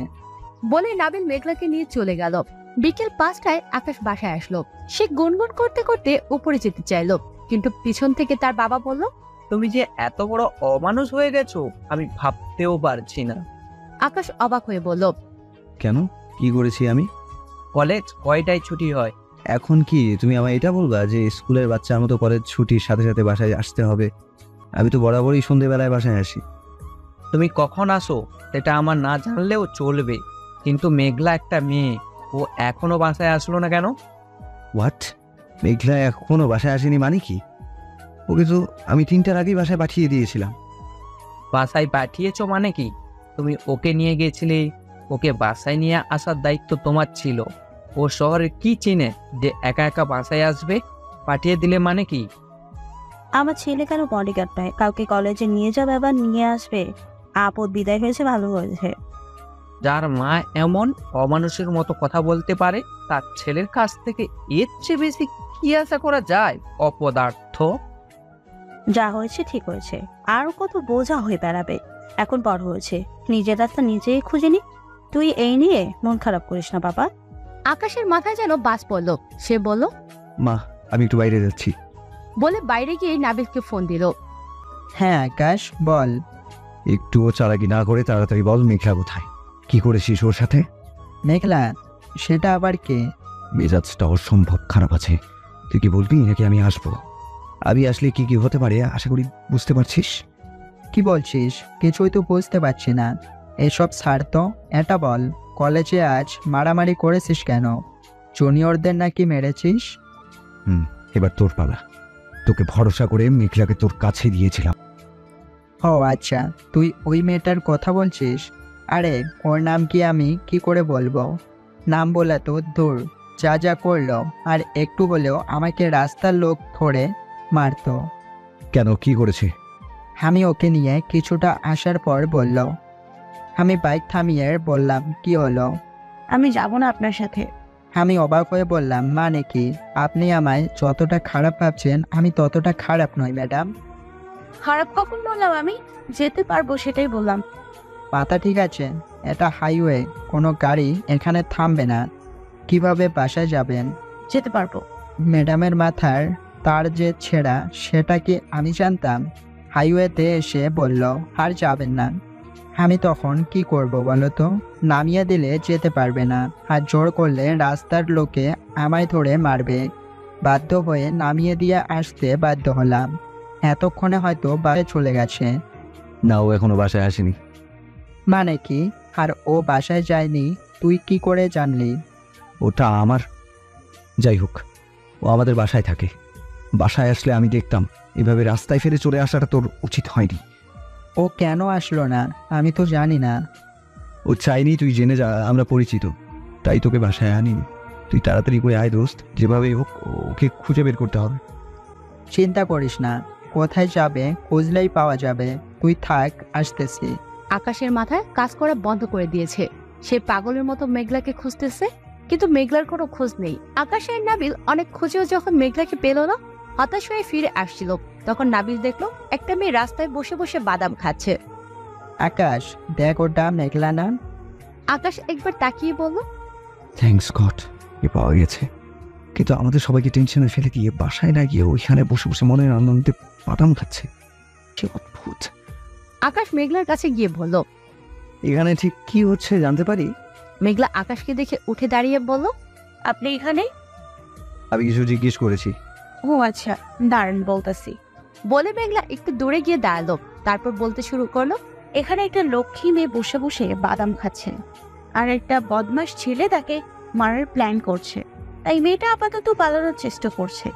বলে নাবিল মেঘলাকে নিয়ে চলে গেল। বিকেল 5টায় আকাশ বাসায় আসলো। সে গুনগুন করতে করতে উপরে যেতে চাইলো, কিন্তু পিছন থেকে তার বাবা বলল, তুমি যে এত বড় অমানুষ হয়ে গেছো আমি ভাবতেও পারছি না। আকাশ অবাক হয়ে বলল, কেন, কি করেছি আমি? কলেজ কয়টায় ছুটি হয়? এখন কি তুমি আমায় এটা বলবা যে স্কুলের বাচ্চার মতো কলেজ ছুটির সাথে সাথে বাসায় আসতে হবে? আমি তো বরাবরই সন্ধেবেলায় বাসায় আসি। তুমি কখন আসো সেটা আমার না জানলেও চলবে, কিন্তু মেঘলা একটা মেয়ে, ও এখনো বাসায় আসলো না কেন? হোয়াট? মেঘলা এখনো বাসায় আসেনি মানে কি? ওকে তো আমি 3টার আগেই বাসায় পাঠিয়ে দিয়েছিলাম। বাসায় পাঠিয়েছো মানে কি? তুমি ওকে নিয়ে গেছিলে, ওকে বাসায় নিয়ে আসার দায়িত্ব তোমার ছিল। ও শহরে কি চিনে যে একা একা বাসায় আসবে? পাঠিয়ে দিলে মানে কি? আমার ছেলে কেন বডিগার্ড নয়, কাউকে কলেজে নিয়ে যাবে আবার নিয়ে আসবে। আপদ বিদায় হয়েছে, ভালো হয়েছে। যার মা এমন অমানুষের মতো কথা বলতে পারে, তার ছেলের কাছ থেকে এর চেয়ে বেশি কি আশা করা যায়? অপদার্থ। যা হয়েছে ঠিক হয়েছে, আরো কত বোঝা হয়ে বেড়াবে। এখন বড় হয়েছে, নিজের রাস্তা নিজেই খুঁজে নি। তুই এই নিয়ে মন খারাপ করিস না বাবা। আকাশের মাথায় যেন বাজ পড়ল। সে বলল, মা, আমি একটু বাইরে যাচ্ছি। বলে বাইরে গিয়ে নাবিলকে ফোন দিল। হ্যাঁ আকাশ, বল। একটুও চালাকি না করে তাড়াতাড়ি বল, মেঘলা কোথায়? কি করেছিস ওর সাথে? মেঘলা? সেটা আবার কে? মেজাজটা অসম্ভব খারাপ আছে। তুই কি বলবি নাকি আমি আসবো? আমি আসলে কি কি হতে পারে আশা করি বুঝতে পারছিস। কি বলছিস? কিছুই তো বুঝতে পারছি না। এসব ছাড় তো, এটা বল, কলেজে আজ মারামারি করেছিস কেন? জুনিয়রদের নাকি মেরেছিস? এবার তোর পালা। তোকে ভরসা করে মেঘলাকে তোর কাছে দিয়েছিলাম। ও আচ্ছা, তুই ওই মেয়েটার কথা বলছিস? আরে ওর নাম কি আমি কি করে বলবো? নাম বলে তো দূর, যা যা করলো, আর একটু হলেও আমাকে রাস্তার লোক ধরে মারতো। কেন, কি করেছে? আমি ওকে নিয়ে কিছুটা আসার পর বলল, আমি বাইক থামিয়ে বললাম, কি হলো? আমি যাব না আপনার সাথে। আমি অবাক হয়ে বললাম, মানে কি? আপনি আমায় যতটা খারাপ ভাবছেন আমি ততটা খারাপ নই ম্যাডাম। খারাপ কখন বললাম? আমি যেতে পারবো সেটাই বললাম। মাথা ঠিক আছে? এটা হাইওয়ে, কোনো গাড়ি এখানে থামবে না। কিভাবে বাসায় যাবেন? যেতে পারবো। ম্যাডামের মাথার তার যে ছেঁড়া সেটা কি আমি জানতাম? হাইওয়েতে এসে বলল আর যাবেন না। আমি তখন কি করব বলো তো? নামিয়ে দিলে যেতে পারবে না, আর জোর করলে রাস্তার লোকে আমায় ধরে মারবে। বাধ্য হয়ে নামিয়ে দিয়ে আসতে বাধ্য হলাম। এতক্ষণে হয়তো বাসায় চলে গেছে। না, ও এখনো বাসায় আসেনি। মানে কি? আর ও বাসায় যায়নি তুই কি করে জানলি? ওটা আমার, যাই হোক, ও আমাদের বাসায় থাকে। বাসায় আসলে আমি দেখতাম। এভাবে রাস্তায় ফেরে চলে আসাটা তোর উচিত হয়নি। ও কেন আসলো না আমি তো জানি না। ও চাইনি তুই জেনে যা আমরা পরিচিত, তাই তোকে বাসায় আনিনি। তুই তাড়াতাড়ি করে আয় দোস্ত, যেভাবে হোক ওকে খুঁজে বের করতে হবে। চিন্তা করিস না, কোথায় যাবে খুঁজলেই পাওয়া যাবে। তুই থাক, আসতেছি। আকাশের মাথায় কাজ করা বন্ধ করে দিয়েছে। সে পাগলের মতো মেঘলাকে খুঁজতেছে, কিন্তু মেঘলার কোনো খোঁজ নেই। আকাশের নাবিল অনেক খুঁজেও যখন মেঘলাকে পেল না, হতাশ হয়ে ফিরে আসছিল। তখন নাবিল দেখলো একটা মেয়ে রাস্তায় বসে বসে বাদাম খাচ্ছে। আকাশ, দেখ ওটা মেঘলা না? আকাশ একবার তাকিয়ে বলল, থ্যাঙ্কস গড, এ পাওয়া গেছে। কিন্তু আমাদের সবাইকে টেনশনে ফেলে দিয়ে বাসায় না গিয়ে ওইখানে বসে বসে মনের আনন্দে বাদাম খাচ্ছে। কি অদ্ভুত। আকাশ মেঘলার কাছে গিয়ে বলল, এখানে ঠিক কি হচ্ছে জানতে পারি? মেঘলা আকাশকে দেখে উঠে দাঁড়িয়ে বলল, আপনি এখানে? আমি কিছু জিজ্ঞেস করেছি। ও আচ্ছা, দাঁড়ান বলতেছি। বলে মেঘলা একটু দূরে গিয়ে দাঁড়ালো। তারপর বলতে শুরু করলো, এখানে একটা লক্ষ্মী মেয়ে বসে বসে বাদাম খাচ্ছেন, আর একটা বদমাস ছেলে তাকে মারার প্ল্যান করছে। তাই মেয়েটা আপাতত পালানোর চেষ্টা করছে।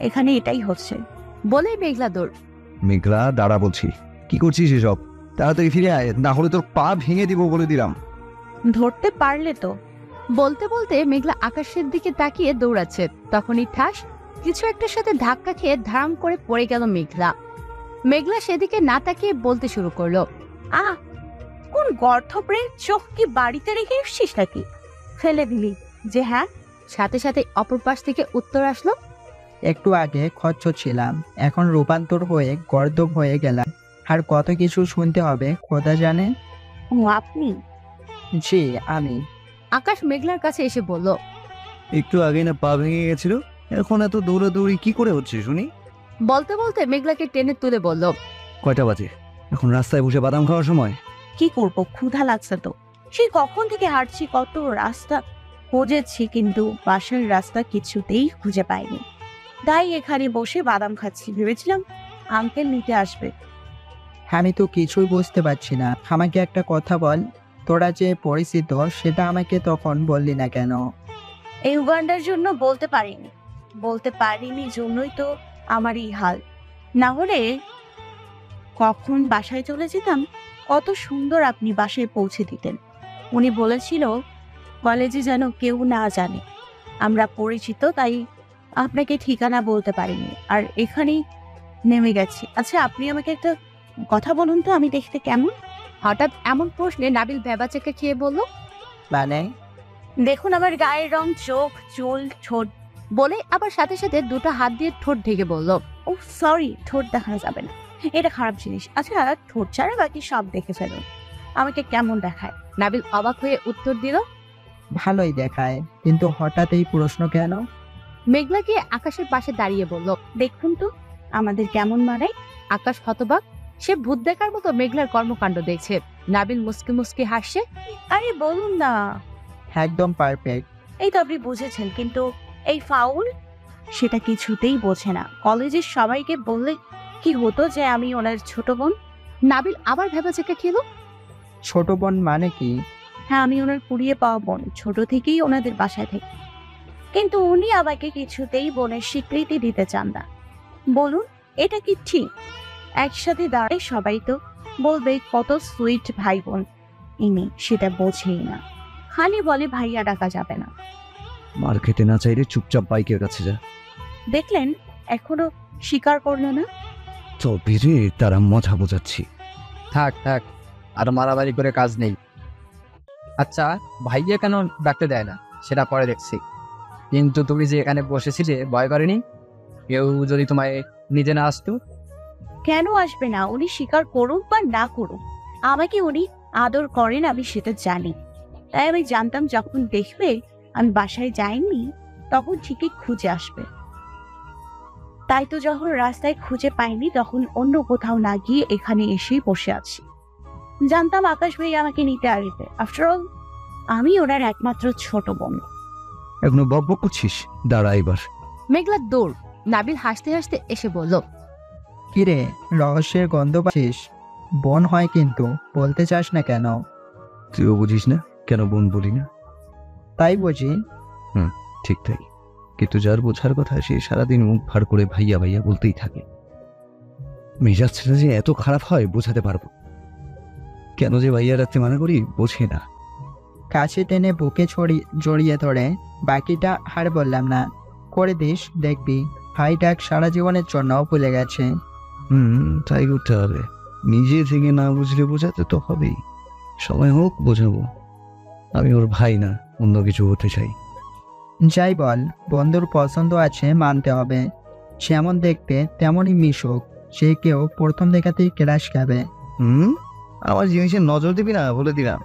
এখানে এটাই হচ্ছে। বলে মেঘলা দৌড়। মেঘলা দাঁড়া বলছি, কি করছিস এসব? তাড়াতাড়ি ফিরে আয়, না হলে তোর পা ভেঙে দিব বলে দিলাম। ধরতে পারলে তো। বলতে বলতে মেঘলা আকাশের দিকে তাকিয়ে দৌড়াচ্ছে, তখনই ঠাস কিছু একটার সাথে ধাক্কা খেয়ে ধাম করে পড়ে গেল মেঘলা। মেঘলা সেদিকে না তাকিয়ে বলতে শুরু করলো, কোন গর্থপড়ে চোখ কি বাড়িতে রেখে এসছিস নাকি? ফেলে দিলি যে? হ্যাঁ। সাথে সাথে অপর পাশ থেকে উত্তর আসলো, একটু আগে খচ্চ ছিলাম, এখন রূপান্তর হয়ে গর্দভ হয়ে গেলাম। আর কত কিছু শুনতে হবে খোদা জানে। ও আপনি? জি আমি। আকাশ মেঘলার কাছে এসে বলল, একটু আগে না পা ভেঙে গেছিল, এখন এত দৌড়াদৌড়ি কি করে হচ্ছে শুনি? বলতে বলতে মেঘলাকে টেনে তুলে বলল, কয়টা বাজে? এখন রাস্তায় বসে বাদাম খাওয়ার সময়? কি করবো, ক্ষুধা লাগছে তো। সেই কখন থেকে হাঁটছি, কত রাস্তা খুঁজেছি, কিন্তু বাসার রাস্তা কিছুতেই খুঁজে পাইনি। তাই এখানে বসে বাদাম খাচ্ছি। ভেবেছিলাম আঙ্কেল নিতে আসবে। আমি তো কিছুই বুঝতে পারছি না। আমাকে একটা কথা বল, তোরা যে পরিচিত সেটা আমাকে তখন বললি না কেন? এই উগান্ডার জন্য বলতে পারিনি জন্যই তো আমার এই হাল। না হলে কখন বাসায় চলে যেতাম। কত সুন্দর আপনি বাসায় পৌঁছে দিতেন। উনি বলেছিল কলেজে যেন কেউ না জানে আমরা পরিচিত, তাই আপনাকে ঠিকানা বলতে পারিনি, আর এখানেই নেমে গেছি। আচ্ছা আপনি আমাকে একটা কথা বলুন তো, আমি দেখতে কেমন? হঠাৎ এমন প্রশ্নে নাবিল ভেবাচেকে খেয়ে বলল, মানে? দেখুন আমার গায়ের রং, চোখ, চুল, ঠোঁট। বলে আবার সাথে সাথে দুটো হাত দিয়ে ঠোঁট ঢেকে বলল, ও সরি, ঠোঁট দেখানো যাবে না, এটা খারাপ জিনিস। আচ্ছা ঠোঁট ছাড়া বাকি সব দেখে ফেলুন, আমাকে কেমন দেখায়? নাবিল অবাক হয়ে উত্তর দিল, ভালোই দেখায়, কিন্তু হঠাৎ এই প্রশ্ন কেন? মেঘলা গিয়ে আকাশের পাশে দাঁড়িয়ে বলল, দেখুন তো আমাদের কেমন মানায়। আকাশ হতবাক, সে ভূত দেখার মতো মেঘলার কর্মকাণ্ড দেখছে। নাবিল মুসকি মুসকি হাসছে, আরে বলুন না। একদম পারফেক্ট। এই তো আপনি বুঝেছেন, কিন্তু এই ফাউল সেটা কিছুতেই বোঝে না। কলেজের সবাইকে বললে কি হতো যে আমি ওনার ছোট বোন? নাবিল আবার ভেবাচেকে খেলো, ছোট বোন মানে কি? হ্যাঁ আমি ওনার কুড়িয়ে পাওয়া বোন, ছোট থেকেই ওনাদের বাসায় থেকে। কিন্তু উনি আমাকে কিছুতেই বোনের স্বীকৃতি দিতে চান না। বলুন এটা কি ঠিক? একসাথে দাঁড়ায় সবাই তো বলবে কত সুইট ভাই বোন, ইনি সেটা বোঝেই না, খালি বলে ভাইয়া ডাকা যাবে না। মার খেতে না চাইলে চুপচাপ বাইকের কাছে যা। দেখলেন এখনো স্বীকার করলো না। তো বেরে তারা মজা বোঝাচ্ছি। থাক থাক, আর মারামারি করে কাজ নেই। আচ্ছা ভাইয়া কেন ডাকতে দেয় না সেটা পরে দেখছি, কিন্তু তুমি যে এখানে বসেছিলে ভয় করেনি কেউ যদি তোমায় নিজে না আসতো? কেন আসবে না? উনি স্বীকার করুক বা না করুক, আমাকে উনি আদর করেন, আমি সেটা জানি। তাই আমি জানতাম যখন দেখবে আমি বাসায় যাইনি তখন ঠিকই খুঁজে আসবে। তাই তো যখন রাস্তায় খুঁজে পাইনি তখন অন্য কোথাও না গিয়ে এখানে এসেই বসে আছি। জানতাম আকাশ ভাই আমাকে নিতে আসবে। আফটারঅল আমি ওনার একমাত্র ছোট বোন। এখনো বকবক করছিস? দাঁড়া এবার। মেঘলার দৌড়। নাবিল হাসতে হাসতে এসে বলল, কিরে রহস্যের গন্ধ পাচ্ছিস? বোন হয় কিন্তু বলতে চাস না কেন? তুইও বুঝিস না কেন বোন বলি না? তাই বুঝি। ঠিক তাই, কিন্তু যার বোঝার কথা সে সারাদিন মুখ ভার করে ভাইয়া ভাইয়া বলতেই থাকে। মেজাজটা যে এত খারাপ হয় বোঝাতে পারবো। কেন যে ভাইয়া রাখতে মানা করি বোঝে না। কাছে টেনে বুকে জড়িয়ে ধরে বাকিটা আর বললাম না, করে দিস, দেখবি ভাই ডাক সারা জীবনের জন্য ভুলে গেছে। তাই করতে হবে। নিজে থেকে না বুঝলে বোঝাতে তো হবেই। সময় হোক বোঝাবো। আমি ওর ভাই না অন্য কিছু হতে চাই। যাই বল, বন্ধুর পছন্দ আছে মানতে হবে। যেমন দেখতে তেমনই মিশুক, সে কেউ প্রথম দেখাতেই ক্লাস খাবে। আমার জিনিসে নজর দিবি না বলে দিলাম।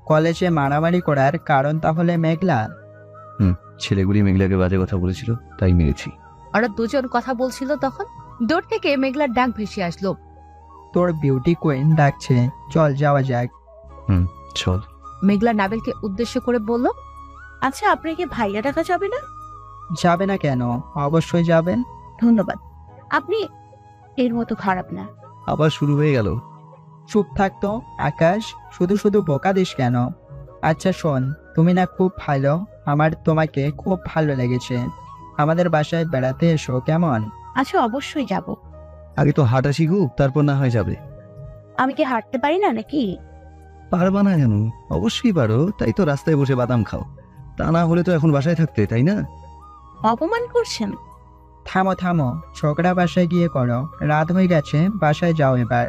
কলেজে মারামারি করার কারণ তাহলে মেঘলা? ছেলেগুলি মেঘলাকে বাজে কথা বলেছিল তাই মেরেছি। ওরা দুজন কথা বলছিল তখন দূর থেকে মেঘলার ডাক ভেসে আসলো, তোর বিউটি কুইন ডাকছে, চল যাওয়া যাক। চল। মেঘলা নাবিলকে উদ্দেশ্য করে বলল, আচ্ছা আপনাকে ভাইয়া ডাকা যাবে না? যাবে না কেন? অবশ্যই যাবেন। ধন্যবাদ, আপনি এর মতো খারাপ না। আবার শুরু হয়ে গেল। চুপ থাকতো আকাশ, শুধু শুধু বোকা দিস কেন? আচ্ছা শোন, তুমি না খুব ভালো, আমার তোমাকে খুব ভালো লেগেছে। আমাদের বাসায় বেড়াতে এসো কেমন? আচ্ছা অবশ্যই যাব। আগে তো হাঁটা শিখুক, তারপর না হয় যাবে। আমি কি হাঁটতে পারি না নাকি? পারবা না কেন? অবশ্যই পারো, তাই তো রাস্তায় বসে বাদাম খাও। তা না হলে তো এখন বাসায় থাকতে, তাই না? অপমান করছেন। থামো থামো, ছোকরা বাসায় গিয়ে করো, রাত হয়ে গেছে, বাসায় যাও এবার।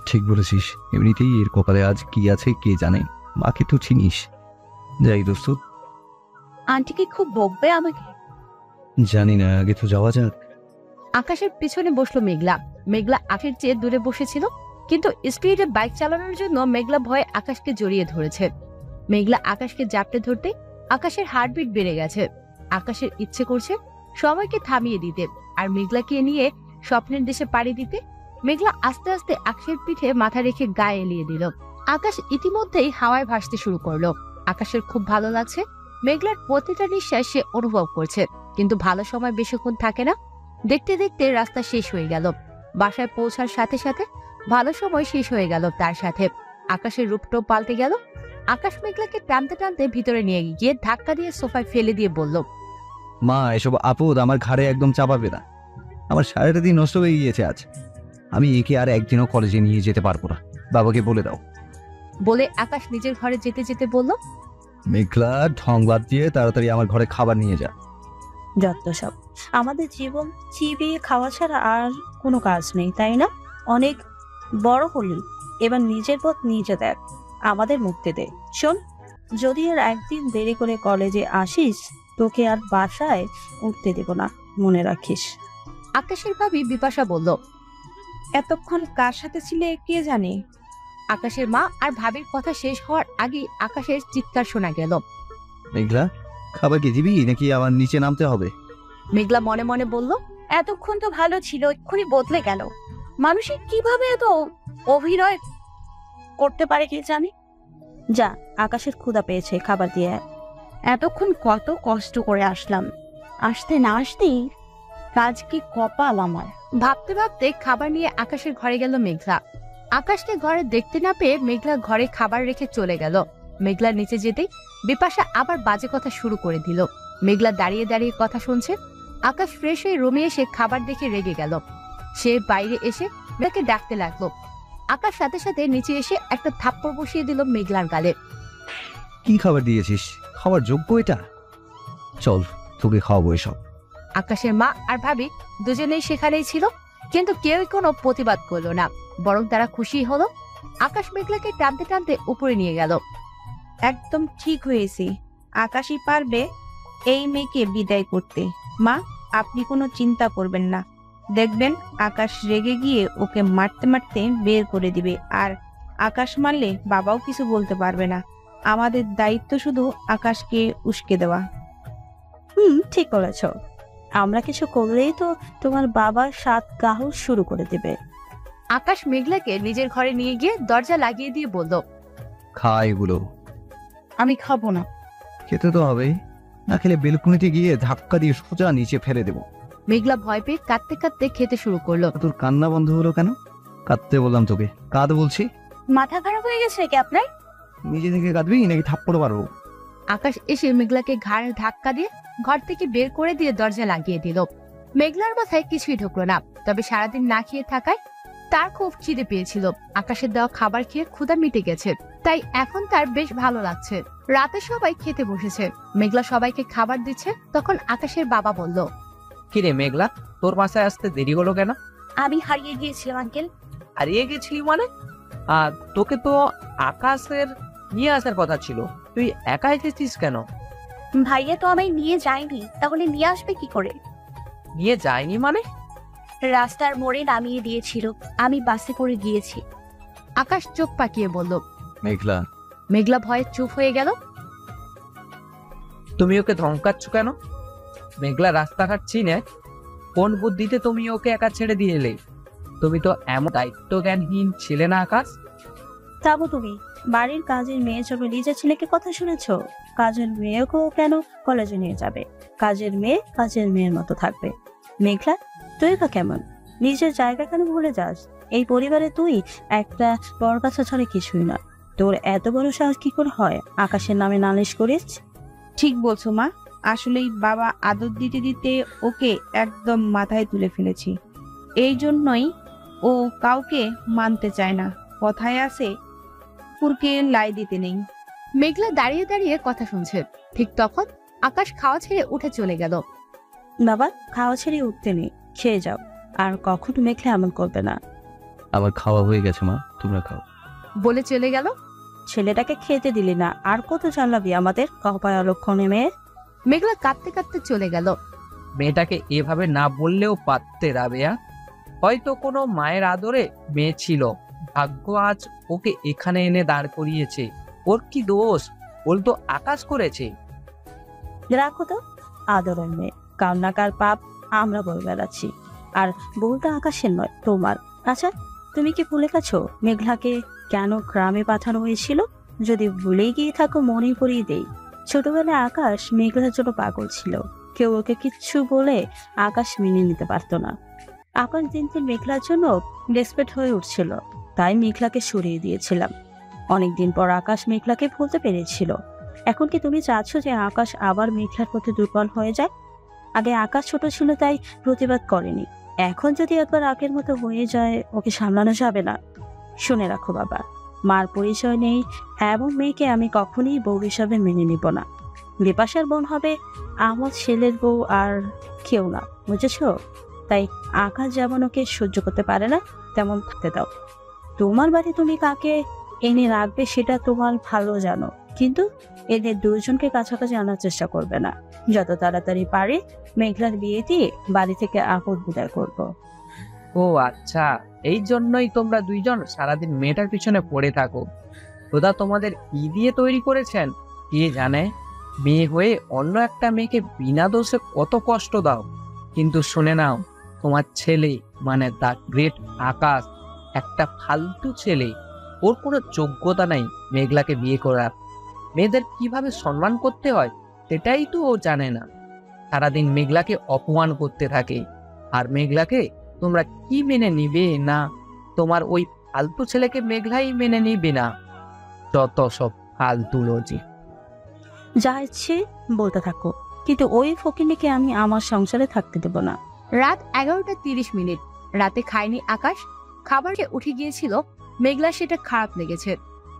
ঠিক বলেছিস, এমনিতেই এর কপালে আজ কি আছে কে জানে। মাকে তো চিনিস। যাই দোস্ত। আন্টি কি খুব বকবে আমাকে? জানি না, আগে তো যাওয়া যাক। আকাশের পিছনে বসলো মেঘলা। মেঘলা আখের চেয়ে দূরে বসেছিল, কিন্তু স্পিডে বাইক চালানোর জন্য মেঘলা ভয়ে আকাশকে জড়িয়ে ধরেছে। মেঘলা আকাশকে জাপটে ধরতে আকাশের হার্টবিট বেড়ে গেছে। আকাশের ইচ্ছে করছে সময়কে থামিয়ে দিতে আর মেঘলাকে নিয়ে স্বপ্নের দেশে পাড়ি দিতে। মেঘলা আস্তে আস্তে আকাশের পিঠে মাথা রেখে গায়ে এলিয়ে দিল। আকাশ ইতিমধ্যেই হাওয়ায় ভাসতে শুরু করলো। আকাশের খুব ভালো লাগছে। মেঘলার প্রতিটা নিঃশ্বাস সে অনুভব করছে, কিন্তু ভালো সময় বেশিক্ষণ থাকে না। দেখতে দেখতে রাস্তা শেষ হয়ে গেল। বাসায় পৌঁছার সাথে সাথে ভালো সময় শেষ হয়ে গেল তার সাথে। আকাশের রূপটাও পাল্টে গেল। আকাশ মেঘলাকে টানতে টানতে ভিতরে নিয়ে গিয়ে ধাক্কা দিয়ে সোফায় ফেলে দিয়ে বলল, মা, এসব আপদ আমার ঘাড়ে একদম চাপাবে না। আমার সারাটা দিন নষ্ট হয়ে গিয়েছে আজ। আমি একে আর একদিনও কলেজে নিয়ে যেতে পারবো না, বাবাকে বলে দাও। বলে আকাশ নিজের ঘরে যেতে যেতে বলল, মেঘলা, ঢং বাদ দিয়ে তাড়াতাড়ি আমার ঘরে খাবার নিয়ে যা। যত সব, আমাদের জীবন চিবিয়ে খাওয়া ছাড়া আর কোনো কাজ নেই, তাই না? অনেক বড় হলি, এবার নিজের পথ নিজে দেখ, আমাদের মুক্তি দে। শোন, যদি আর একদিন দেরি করে কলেজে আসিস, তোকে আর বাসায় উঠতে দেব না, মনে রাখিস। আকাশের ভাবি বিপাশা বলল। এতক্ষণ কার সাথে ছিলে কে জানে? আকাশের মা আর ভাবির কথা শেষ হওয়ার আগে আকাশের চিৎকার শোনা গেল। মেঘলা, খাবার কি দিবি নাকি আমার নিচে নামতে হবে? মেঘলা মনে মনে বলল, এতক্ষণ তো ভালো ছিল, এক্ষুনি বদলে গেল। মানুষের কিভাবে এত অভিনয় করতে পারে কে জানে। যা, আকাশের ক্ষুধা পেয়েছে, খাবার দিয়ে আয়। এতক্ষণ কত কষ্ট করে আসলাম, আসতে না আসতেই কাজ কি কপাল আমার। ভাবতে ভাবতে খাবার নিয়ে আকাশের ঘরে গেল মেঘলা। আকাশকে ঘরে দেখতে না পেয়ে মেঘলা ঘরে খাবার রেখে চলে গেল। মেঘলা নিচে যেতেই বিপাশা আবার বাজে কথা শুরু করে দিল। মেঘলা দাঁড়িয়ে দাঁড়িয়ে কথা শুনছে। আকাশ ফ্রেশ হয়ে রুমে এসে খাবার দেখে রেগে গেল। সে বাইরে এসে মেঘলাকে ডাকতে লাগলো। আকাশ সাথে সাথে নিচে এসে একটা থাপ্পড় বসিয়ে দিল মেঘলার গালে। কি খাবার দিয়েছিস? খাবার যোগ্য এটা? চল, তোকে খাওয়াবো এসব। আকাশের মা আর ভাবি দুজনেই সেখানেই ছিল, কিন্তু কেউই কোনো প্রতিবাদ করলো না, বরং তারা খুশি হলো। আকাশ মেঘলাকে টানতে টানতে উপরে নিয়ে গেল। একদম ঠিক হয়েছে, আকাশই পারবে এই মেয়েকে বিদায় করতে। মা, আপনি কোনো চিন্তা করবেন না, দেখবেন আকাশ রেগে গিয়ে ওকে মারতে মারতে বের করে দিবে। আর আকাশ মারলে বাবাও কিছু বলতে পারবে না। আমাদের দায়িত্ব শুধু আকাশকে উস্কে দেওয়া। ঠিক বলেছ, আমরা কিছু করলেই তো তোমার বাবা সাত গাহল শুরু করে দেবে। আকাশ মেঘলাকে নিজের ঘরে নিয়ে গিয়ে দরজা লাগিয়ে দিয়ে বলল, খা এগুলো। আমি খাবো না। খেতে তো হবেই, না খেলে বেলকুনিতে গিয়ে ধাক্কা দিয়ে সোজা নিচে ফেলে দেবো। মেঘলা ভয় পেয়ে কাঁদতে কাঁদতে খেতে শুরু করলো। তোর কান্না বন্ধ হলো কেন? কাঁদতে বললাম তোকে, কাঁদ বলছি। মাথা খারাপ হয়ে গেছে নাকি আপনার? নিজে থেকে কাঁদবি নাকি থাপ্পড় মারবো? আকাশ এসে মেঘলাকে ঘাড়ে ধাক্কা দিয়ে ঘর থেকে বের করে দিয়ে দরজা লাগিয়ে দিল। মেঘলার মাথায় কিছুই ঢুকলো না, তবে সারাদিন না খেয়ে থাকায় তার খুব খিদে পেয়েছিল। আকাশের দেওয়া খাবার খেয়ে ক্ষুধা মিটে গেছে, তাই এখন তার বেশ ভালো লাগছে। রাতে সবাই খেতে বসেছে, মেঘলা সবাইকে খাবার দিচ্ছে। তখন আকাশের বাবা বলল, কিরে মেঘলা, তোর বাসায় আসতে দেরি হলো কেন? আমি হারিয়ে গিয়েছিলাম আঙ্কেল। হারিয়ে গেছিলি মানে? তোকে তো আকাশের নিয়ে আসার কথা ছিল, তুই একা এসেছিস কেন? ভাইয়া তো আমায় নিয়ে যায়নি, তাহলে নিয়ে আসবে কি করে? নিয়ে যায়নি মানে? রাস্তার মোড়ে নামিয়ে দিয়েছিল, আমি বাসে করে গিয়েছি। আকাশ চোখ পাকিয়ে বলল। মেঘলা। মেঘলা ভয়ে চুপ হয়ে গেল। তুমি ওকে ধমকাচ্ছ কেন? মেঘলা রাস্তাঘাট চিনে, কোন বুদ্ধিতে তুমি ওকে একা ছেড়ে দিয়ে এলে? তুমি তো এমন দায়িত্ব জ্ঞানহীন ছিলে না আকাশ। যাবো তুমি বাড়ির কাজের মেয়ে জন্য নিজের ছেলেকে কথা শুনেছ? কাজের মেয়েকেও কেন কলেজে নিয়ে যাবে? কাজের মেয়ের মতো থাকবে। মেঘলা, তুই বা কেমন? নিজের জায়গা কেন ভুলে যাস? এই পরিবারে তুই একটা বরগাছা ছাড়া কিছুই নয়। তোর এত বড় সাহস কি করে হয় আকাশের নামে নালিশ করিস? ঠিক বলছো মা, আসলেই বাবা আদর দিতে দিতে ওকে একদম মাথায় তুলে ফেলেছি। এই জন্যই ও কাউকে মানতে চায় না। কথায় আছে, কুকুরকে লাই দিতে নেই। মেঘলা দাঁড়িয়ে দাঁড়িয়ে কথা শুনছে। ঠিক তখন আকাশ খাওয়া ছেড়ে উঠে চলে গেল। বাবা, খাওয়া ছেড়ে উঠতে নেই, খেয়ে যাও। আর কখনো মেঘলা এমন করবে না। আমার খাওয়া হয়ে গেছে মা, তোমরা খাও। বলে চলে গেল। ছেলেটাকে খেতে দিলি না, আর কত চালাবি আমাদের কপায় অলক্ষণে মেয়ে। মেঘলা কাঁদতে কাঁদতে চলে গেল। মেয়েটাকে এভাবে না বললেও পারতে রাবেয়া। হয়তো কোনো মায়ের আদরে মেয়ে ছিল, ভাগ্য আজ ওকে এখানে এনে দাঁড় করিয়েছে। ওর কি দোষ? ওর তো আকাশ করেছে। রাখো তো, আদরের মেয়ে কান্নাকার পাপ আমরা বয়ে বেড়াচ্ছি, আর বউটা আকাশের নয় তোমার। আচ্ছা, তুমি কি ভুলে গেছো মেঘলাকে কেন গ্রামে পাঠানো হয়েছিল? যদি ভুলেই গিয়ে থাকো মনে করিয়ে দেই। ছোটবেলায় আকাশ মেঘলার জন্য পাগল ছিল। কেউ ওকে কিচ্ছু বলে আকাশ মেনে নিতে পারতো না। আকাশ দিন দিন মেঘলার জন্য ডেসপারেট হয়ে উঠছিল, তাই মেঘলাকে সরিয়ে দিয়েছিলাম। অনেকদিন পর আকাশ মেঘলাকে ভুলতে পেরেছিল। এখন কি তুমি চাচ্ছ যে আকাশ আবার মেঘলার প্রতি দুর্বল হয়ে যায়? আগে আকাশ ছোট ছিল তাই প্রতিবাদ করেনি, এখন যদি একবার আগের মতো হয়ে যায় ওকে সামলানো যাবে না। শুনে রাখো বাবা, মার পরিচয় নেই এমন মেয়েকে আমি কখনোই বউ হিসাবে মেনে নিব না। বিপাশার বোন হবে আমার ছেলের বউ, আর কেউ না, বুঝেছো? তাই আকাশ যেমন ওকে সহ্য করতে পারে না তেমন থাকতে দাও। তোমার বাড়ি তুমি কাকে এনে রাখবে সেটা তোমার ভালো জানো, কিন্তু এদের দুজনকে কাছাকাছি আনার চেষ্টা করবে না। যত তাড়াতাড়ি পারে মেঘলার বিয়ে দিয়ে বাড়ি থেকে আপদ বিদায় করবো। ও আচ্ছা, এই জন্যই তোমরা দুইজন সারাদিন মেয়েটার পিছনে পড়ে থাকো। খোদা তোমাদের কি দিয়ে তৈরি করেছেন কে জানে। মেয়ে হয়ে অন্য একটা মেয়েকে বিনা দোষে কত কষ্ট দাও। কিন্তু শুনে নাও, তোমার ছেলে মানে দ্য গ্রেট আকাশ একটা ফালতু ছেলে। ওর কোনো যোগ্যতা নাই মেঘলাকে বিয়ে করার। মেয়েদের কিভাবে সম্মান করতে হয় সেটাই তো ও জানে না। সারাদিন মেঘলাকে অপমান করতে থাকে। আর মেঘলাকে তোমরা কি মেনে নিবে না? তোমার ওই ফালতু ছেলেকে মেঘলাই মেনে নিবে না। যত সব ফালতু লজি। যা ইচ্ছে বলতে থাকো, কিন্তু ওই ফকিনীকে আমি আমার সংসারে থাকতে দেব না। রাত 11:30। রাতে খায়নি আকাশ। খাবার খেয়ে উঠে গিয়েছিল। মেঘলা সেটা খারাপ লেগেছে।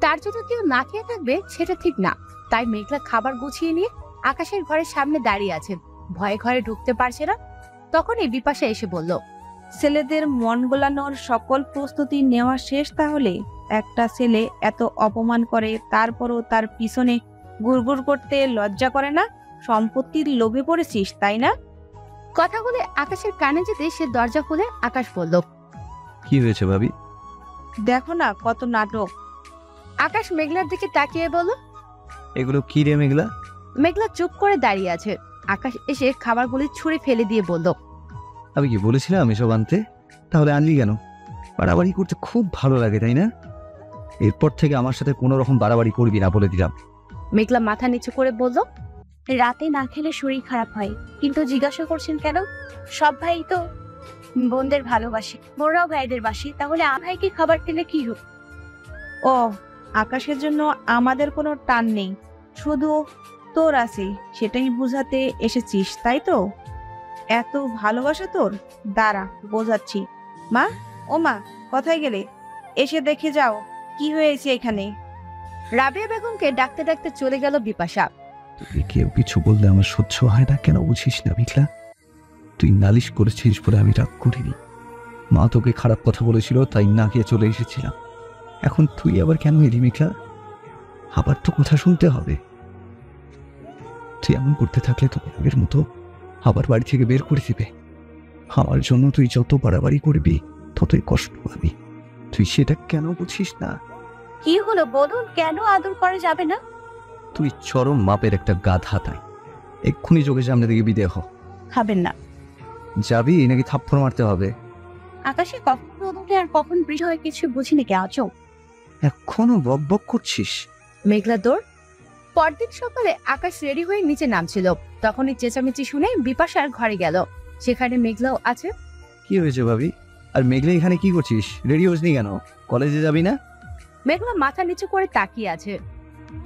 তার জন্য কেউ না খেয়ে থাকবে সেটা ঠিক না। তাই মেঘলা খাবার গুছিয়ে নিয়ে আকাশের ঘরের সামনে দাঁড়িয়ে আছে। ভয়ে ঘরে ঢুকতে পারছে না। তখনই বিপাশা এসে বলল, ছেলেদের মন গোলানোর সকল প্রস্তুতি নেওয়া শেষ তাহলে? একটা ছেলে এত অপমান করে তারপরও তার পিছনে গুড়গুড় করতে লজ্জা করে না? সম্পত্তির লোভে পড়েছিস তাই না? কথা বলে আকাশের কানে যেতে সে দরজা খুলে আকাশ বলল, কি হয়েছে ভাবি? দেখো না কত নাটক। আকাশ মেঘলার দিকে তাকিয়ে বলল। এগুলো কি রে মেঘলা? মেঘলা চুপ করে দাঁড়িয়ে আছে। আকাশ এসে খাবারগুলি ছুঁড়ে ফেলে দিয়ে বলল, আমি কি বলেছিলাম এসব আনতে? তাহলে আনলি কেন? বাড়াবাড়ি করতে খুব ভালো লাগে তাই না? এরপর থেকে আমার সাথে কোনো রকম বাড়াবাড়ি করবি না বলে দিলাম। মেঘলা মাথা নিচু করে বলল, রাতে না খেলে শরীর খারাপ হয়, কিন্তু জিজ্ঞাসা করছেন কেন? সব ভাই তো বোনদের ভালোবাসে, বোনরাও ভাইদের বাসে, তাহলে ভাইকে খাবার খেলে কি হোক? ও, আকাশের জন্য আমাদের কোনো টান নেই, শুধু তোর আছে, সেটাই বুঝাতে এসেছিস তাই তো? এত ভালোবাসা তোর? দাঁড়া বোঝাচ্ছি। মা, ও মা, কোথায় গেলে? এসে দেখে যাও কি হয়েছে এখানে। রাবেয়া বেগমকে ডাকতে ডাকতে চলে গেল বিপাশা। তুই কেউ কিছু বললে আমার সহ্য হয় না, কেন বুঝিস না মেঘলা? তুই নালিশ করেছিস বলে আমি রাগ করিনি। মা তোকে খারাপ কথা বলেছিল তাই না গিয়ে চলে এসেছিলাম। এখন তুই আবার কেন এলি মেঘলা? আবার তো কথা শুনতে হবে। তুই এমন করতে থাকলে তো আগের মতো আবার বাড়ি থেকে বের করে দিবে। আমার জন্য তুই যত বাড়াবাড়ি করবি ততই কষ্ট পাবি। তুই সেটা কেন বুঝিস না? কি হলো বলুন, কেন আদর করা যাবে না? তুই চরম মাপের একটা গাধা, তাই এক্ষুনি চোখের সামনে থেকে বিদে হ। খাবেন না? যাবি নাকি থাপ্পড় মারতে হবে? আকাশে কখন রোদ ওঠে আর কখন বৃষ্টি হয় কিছু বুঝিনি কে আছো? এখনো বক বক করছিস? মেঘলা দৌড়। পরদিন সকালে আকাশ রেডি হয়ে নিচে নামছিল। তখনই চেঁচামেচি শুনে বিপাশার ঘরে গেল। সেখানে মেঘলাও আছে। কি হয়েছে ভাবি? আর মেঘলা এখানে কি করছিস? রেডি হসনি কেন? কলেজে যাবি না? মেঘলা মাথা নিচু করে তাকিয়ে আছে।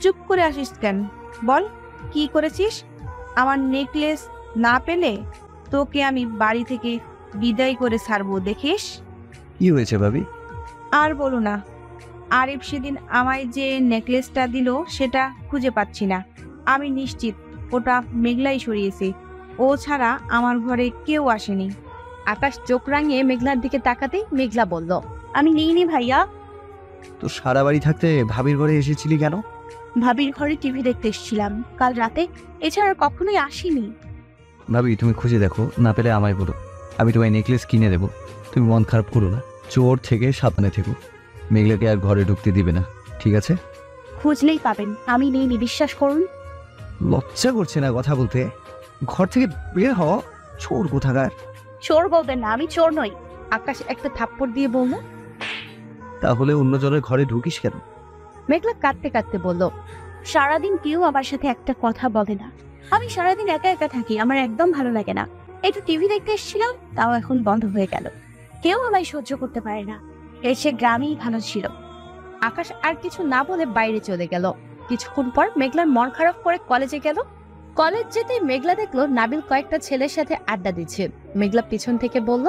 চুপ করে আসিস কেন? বল কি করেছিস? আমার নেকলেস না পেলে তোকে আমি বাড়ি থেকে বিদায় করে ছাড়বো, দেখিস। কি হয়েছে ভাবি? আর বলো না, আরিফ সেদিন আমায় যে নেকলেসটা দিল সেটা খুঁজে পাচ্ছি না। আমি নিশ্চিত ওটা মেঘলাই সরিয়েছে। ও ছাড়া আমার ঘরে কেউ আসেনি। আকাশ চোখ রাঙিয়ে মেঘলার দিকে তাকাতেই মেঘলা বলল, আমি নিইনি ভাইয়া। তো সারা বাড়ি থাকতে ভাবির ঘরে এসেছিলি কেন? ভাবির ঘরে টিভি দেখতে এসেছিলাম কাল রাতে, এছাড়া আর কখনোই আসিনি। ভাবি তুমি খুঁজে দেখো, না পেলে আমায় বলো, আমি তোমায় নেকলেস কিনে দেবো। তুমি মন খারাপ করো না, চোর থেকে সাবধানে থেকো। মেঘলাকে আর ঘরে ঢুকতে দিবে না, ঠিক আছে? খুঁজলেই পাবেন, আমি নিইনি, বিশ্বাস করুন। লজ্জা করছে না কথা বলতে? ঘর থেকে বের হ, চোর কোথাকার। চোর বলবেন না, আমি চোর নই। আকাশ একটা থাপ্পড় দিয়ে বলল। তাহলে অন্য জনের ঘরে ঢুকিস কেন? মেঘলা কাঁদতে কাঁদতে বলল, সারাদিন কেউ আমার সাথে একটা কথা বলে না। আমি সারাদিন একা একা থাকি, আমার একদম ভালো লাগে না। একটু টিভি দেখতে এসেছিলাম, তাও এখন বন্ধ হয়ে গেল। কেউ আমায় সহ্য করতে পারে না। এসে গ্রামেই ভালো ছিল। আকাশ আর কিছু না বলে বাইরে চলে গেল। কিছুক্ষণ পর মেঘলার মন খারাপ করে কলেজে গেল। কলেজ যেতেই মেঘলা দেখলো নাবিল কয়েকটা ছেলের সাথে আড্ডা দিচ্ছে। মেঘলা পিছন থেকে বলল,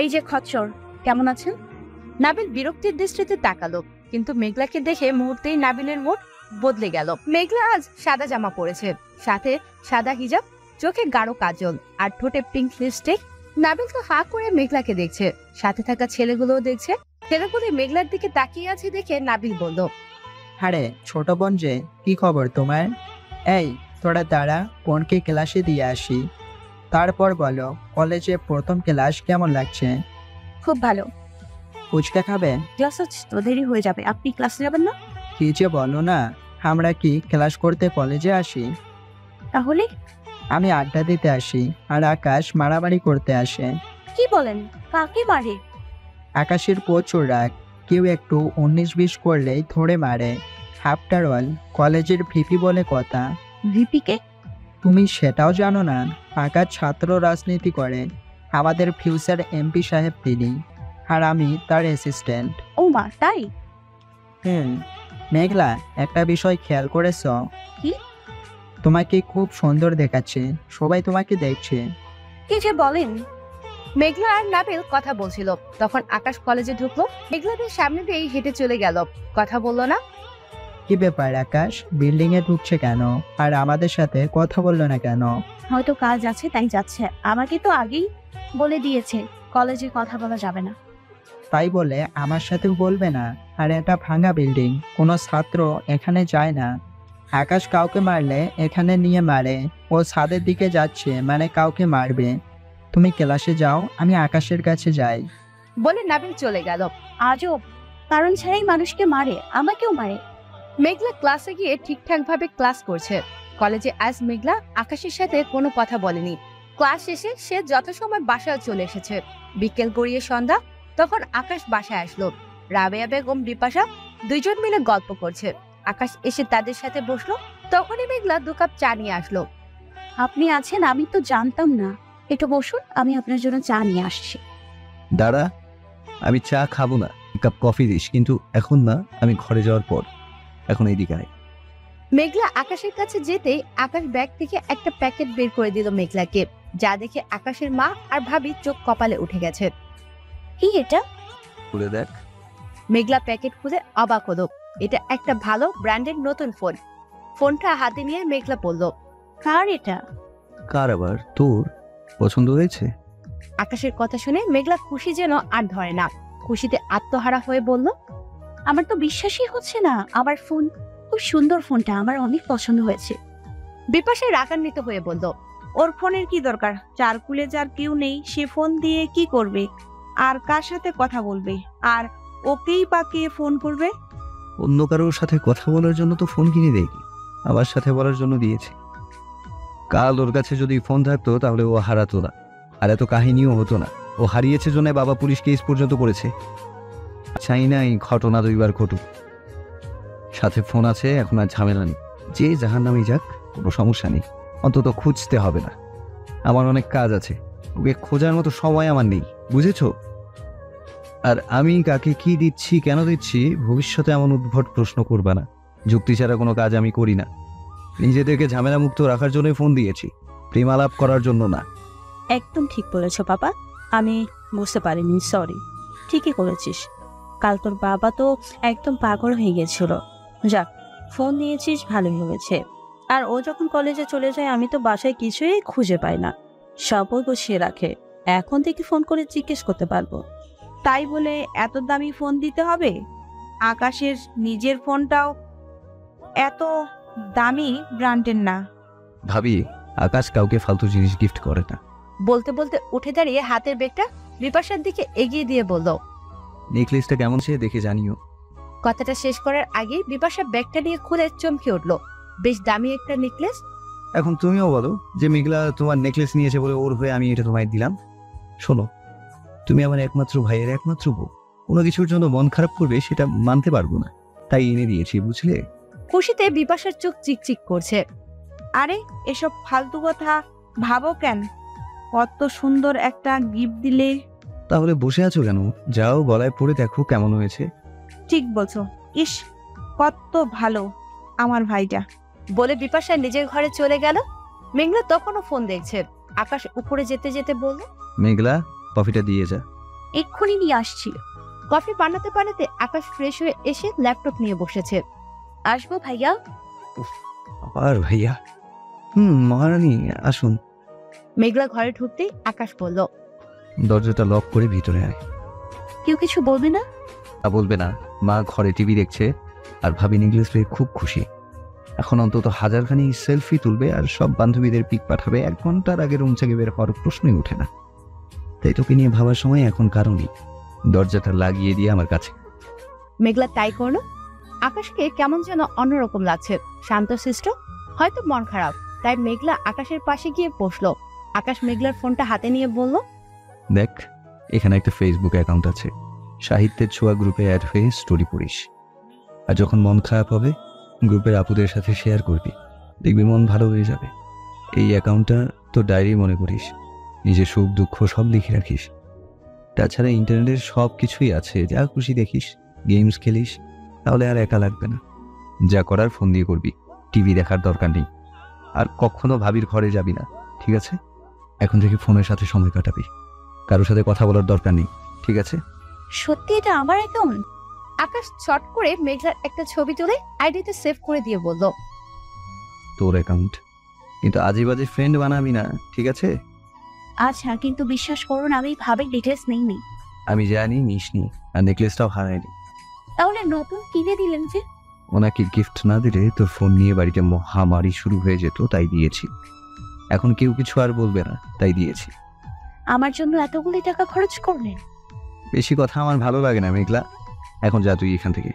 এই যে খচ্চর, কেমন আছেন? নাবিল বিরক্তির দৃষ্টিতে তাকালো, কিন্তু মেঘলাকে দেখে মুহূর্তেই নাবিলের মুড বদলে গেল। মেঘলা আজ সাদা জামা পরেছে, সাথে সাদা হিজাব, চোখে গাঢ় কাজল আর ঠোঁটে পিঙ্ক লিপস্টিক। নাবিল তো হা করে মেঘলাকে দেখছে, সাথে থাকা ছেলেগুলোও দেখছে। ছেলেগুলো মেঘলার দিকে তাকিয়ে আছে দেখে নাবিল বলল, আরে ছোট বোন যে, কি খবর তোমার? এই তোরা দাঁড়া, বোনকে ক্লাসে দিয়ে আসি, তারপর বলো কলেজে প্রথম ক্লাস কেমন লাগছে। খুব ভালো। ফুচকা খাবে? ক্লাস হচ্ছে তো, দেরি হয়ে যাবে। আপনি ক্লাসে যাবেন না? কি যে বলো না, আমরা কি ক্লাস করতে কলেজে আসি? তাহলে আমি আড্ডা দিতে আসি, আর আকাশ মারামারি করতে আসে। কি বলেন? কাকে মারে? আকাশের প্রচুর রাগ, কেউ একটু 19-20 করলেই ধরে মারে। আফটার অল কলেজের ভিপি বলে কথা। ভিপিকে? তুমি সেটাও জানো না? আকাশ ছাত্র রাজনীতি করে, আমাদের ফিউচার এমপি সাহেব তিনি, আর আমি তার অ্যাসিস্ট্যান্ট। ও মা, তাই? মেঘলা, একটা বিষয় খেয়াল করেছ? কি? তোমাকে খুব সুন্দর দেখাচ্ছে, সবাই তোমাকে দেখছে। কি যে বলেন? মেঘলা আর নাবিল কথা বলছিল, তখন আকাশ কলেজে ঢুকলো। মেঘলাদের সামনে দিয়েই হেঁটে চলে গেল, কথা বললো না। কি ব্যাপার আকাশ, বিল্ডিং এ ঢুকছে কেন, আর আমাদের সাথে কথা বললো না কেন? হয়তো কাজ আছে তাই যাচ্ছে। আমাকে তো আগেই বলে দিয়েছে কলেজে কথা বলা যাবে না। তাই বলে আমার সাথেও বলবে না? আর এটা ভাঙা বিল্ডিং, কোনো ছাত্র এখানে যায় না। আকাশ কাউকে মারলে এখানে নিয়ে মারে, ও ছাদের দিকে যাচ্ছে মানে কাউকে মারবে। তুমি ক্লাসে যাও, আমি আকাশের কাছে যাই। বলে নাবিল চলে গেল। আজব, কারণ ছাড়াই মানুষকে মারে, আমাকেও মারে। মেঘলা ক্লাসে গিয়ে ঠিকঠাক ভাবে ক্লাস করছে। কলেজে আজ মেঘলা আকাশের সাথে কোনো কথা বলেনি। ক্লাস শেষে সে যথাসময় বাসায় চলে এসেছে। বিকেল গড়িয়ে সন্ধ্যা, তখন আকাশ বাসায় আসলো। রাবেয়া বেগম বিপাশা দুইজন মিলে গল্প করছে। আকাশ এসে তাদের সাথে বসলো। তখনই মেঘলা 2 কাপ চা নিয়ে আসলো। আপনি আছেন? আমি তো জানতাম না। একটু বসুন, আমি আপনার জন্য চা নিয়ে আসছি। দাঁড়া, আমি চা খাবো না, 1 কাপ কফি দিস, কিন্তু এখন না, আমি ঘরে যাওয়ার পর। এখন এইদিকে আয়। মেঘলা আকাশের কাছে যেতেই আকাশ ব্যাগ থেকে একটা প্যাকেট বের করে দিল মেঘলাকে, যা দেখে আকাশের মা আর ভাবি চোখ কপালে উঠে গেছে। কি এটা? খুলে দেখ। মেঘলা প্যাকেট খুলে অবাক হলো। এটা একটা ভালো ব্র্যান্ডের নতুন ফোন। ফোনটা হাতে নিয়ে মেঘলা বলল, কার এটা? কার আবার? তোর পছন্দ হয়েছে? আকাশের কথা শুনে মেঘলা খুশি যেন আর ধরে না। খুশিতে আত্মহারা হয়ে বলল, আমার তো বিশ্বাসই হচ্ছে না। আমার ফোন, খুব সুন্দর ফোনটা, আমার অনেক পছন্দ হয়েছে। বিপাশা রাগান্বিত হয়ে বলল, ওর ফোনের কি দরকার? যার কুলে যার কেউ নেই, সে ফোন দিয়ে কি করবে? আর কার সাথে কথা বলবে? আর ওকেই বা কে ফোন করবে? অন্য কারোর সাথে কথা বলার জন্য তো ফোন কিনে দেয়নি, আমার সাথে বলার জন্য দিয়েছে। কাল ওর কাছে যদি ফোন থাকতো তাহলে ও হারাতো না, আর এত কাহিনীও হতো না। ও হারিয়েছে জন্য বাবা পুলিশ কেস পর্যন্ত করেছে। চাই না এই ঘটনা 2 বার ঘটুক। সাথে ফোন আছে, এখন আর ঝামেলা নেই। যে জাহান্নামে যাক, কোনো সমস্যা নেই, অন্তত খুঁজতে হবে না। আমার অনেক কাজ আছে, ওকে খোঁজার মতো সময় আমার নেই, বুঝেছো? আর আমি কাকে কি দিচ্ছি, কেন দিচ্ছি, ভবিষ্যতে এমন উদ্ভট প্রশ্ন করবা না। যুক্তি ছাড়া কোনো কাজ আমি করি না। নিজেদেরকে ঝামেলা মুক্ত রাখার জন্যই ফোন দিয়েছি, প্রেম আলাপ করার জন্য না। একদম ঠিক বলেছো বাবা, আমি বুঝতে পারিনি, সরি। ঠিকই করেছিস। কাল তোর বাবা তো একদম পাগল হয়ে গেছিল। যাক, ফোন নিয়েছিস ভালোই হয়েছে। আর ও যখন কলেজে চলে যায় আমি তো বাসায় কিছুই খুঁজে পাই না, সবই গুছিয়ে রাখে। এখন থেকে ফোন করে জিজ্ঞেস করতে পারবো। তাই বলে এত দামি ফোন দিতে হবে? আকাশের নিজের ফোনটাও এত দামি ব্র্যান্ডের না। ভাবি, আকাশ কাউকে ফালতু জিনিস গিফট করে না। বলতে বলতে উঠে দাঁড়িয়ে হাতের ব্যাগটা বিপাশার দিকে এগিয়ে দিয়ে বলল। নেকলেসটা কেমন সে দেখে জানিও। কথাটা শেষ করার আগেই বিপাশা ব্যাগটা নিয়ে খুলে চমকে উঠল। বেশ দামি একটা নেকলেস। এখন তুমিও বলো যে মেঘলা তোমার নেকলেস নিয়েছে বলে ওর হয়ে আমি এটা তোমায় দিলাম। শোনো, তুমি আমার একমাত্র ভাইয়ের একমাত্র বউ, কোনো কিছুর জন্য মন খারাপ করবে সেটা মানতে পারবো না, তাই এনে দিয়েছি, বুঝলে? খুশিতে বিপাশার চোখ চিকচিক করছে। আরে এসব ফালতু কথা ভাবো কেন? কত সুন্দর একটা গিফট দিলে। তাহলে বসে আছো কেন? যাও গলায় পরে দেখো কেমন হয়েছে। ঠিক বলছো। ইস, কত ভালো আমার ভাইটা। বলে বিপাশা নিজের ঘরে চলে গেল। মেঘলা তখনও ফোন দেখছে। আকাশ উপরে যেতে যেতে বলল, মেঘলা, কফিটা দিয়ে যা। এক্ষুনি নিয়ে আসছি। কফি বানাতে বানাতে আকাশ ফ্রেশ হয়ে এসে ল্যাপটপ নিয়ে বসেছে। আসবো ভাইয়া? আবার ভাইয়া? মহারানী আসুন। মেঘলা ঘরে ঢুকতেই আকাশ বলল, দরজাটা লক করে ভিতরে আয়। কেউ কিছু বলবে না? তা বলবে না, মা ঘরে টিভি দেখছে আর ভাবি নেকলেস পেয়ে খুব খুশি। এখন অন্তত 1000খানি সেলফি তুলবে আর সব বান্ধবীদের পিক পাঠাবে। 1 ঘন্টার আগে রুম থেকে বের হওয়ার প্রশ্নই ওঠে না। তাই তোকে নিয়ে ভাবার সময় এখন কারণই। দরজাটা লাগিয়ে দিয়ে আমার কাছে। মেঘলা তাই করলো। আকাশকে কেমন যেন অন্যরকম লাগছে, শান্তশিষ্ট, হয়তো মন খারাপ। তাই মেঘলা আকাশের পাশে গিয়ে বসলো। আকাশ মেঘলার ফোনটা হাতে নিয়ে বলল, দেখ, এখানে একটা ফেসবুক অ্যাকাউন্ট আছে। সাহিত্যের ছোঁয়া গ্রুপে অ্যাড হয়ে স্টোরি পড়িস, আর যখন মন খারাপ হবে গ্রুপের আপুদের সাথে শেয়ার করবি, দেখবি মন ভালো হয়ে যাবে। এই অ্যাকাউন্টটা তোর ডায়েরি মনে করিস, নিজের সুখ দুঃখ সব লিখে রাখিস। তাছাড়া ইন্টারনেটের সব কিছুই আছে, যা খুশি দেখিস, গেমস খেলিস, তাহলে আর একা লাগবে না। যা করার ফোন দিয়ে করবি, টিভি দেখার দরকার নেই। আর কখনো ভাবির ঘরে যাবি না, ঠিক আছে? এখন থেকে ফোনের সাথে সময় কাটাবি, কারোর সাথে কথা বলার দরকার নেই, ঠিক আছে? সত্যি এটা আমার অ্যাকাউন্ট? আকাশ চট করে মেঘলার একটা ছবি তুলে আইডিতে সেভ করে দিয়ে বলল, তোর অ্যাকাউন্ট, কিন্তু আজে বাজে ফ্রেন্ড বানাবি না, ঠিক আছে? আচ্ছা, কিন্তু বিশ্বাস করুন আমি ভাবের ডিটেলস নেইনি। আমি জানি নিসনি, আর নেকলেসটাও হারায়নি। তাহলে নতুন কিনে দিলেন যে? ওনাকে গিফট না দিলে তোর ফোন নিয়ে বাড়িতে মহামারী শুরু হয়ে যেত, তাই দিয়েছি। এখন কেউ কিছু আর বলবে না, তাই দিয়েছি। আমার জন্য এতগুলি টাকা খরচ করলেন? বেশি কথা আমার ভালো লাগে না মেঘলা, এখন যা তুই এখান থেকে।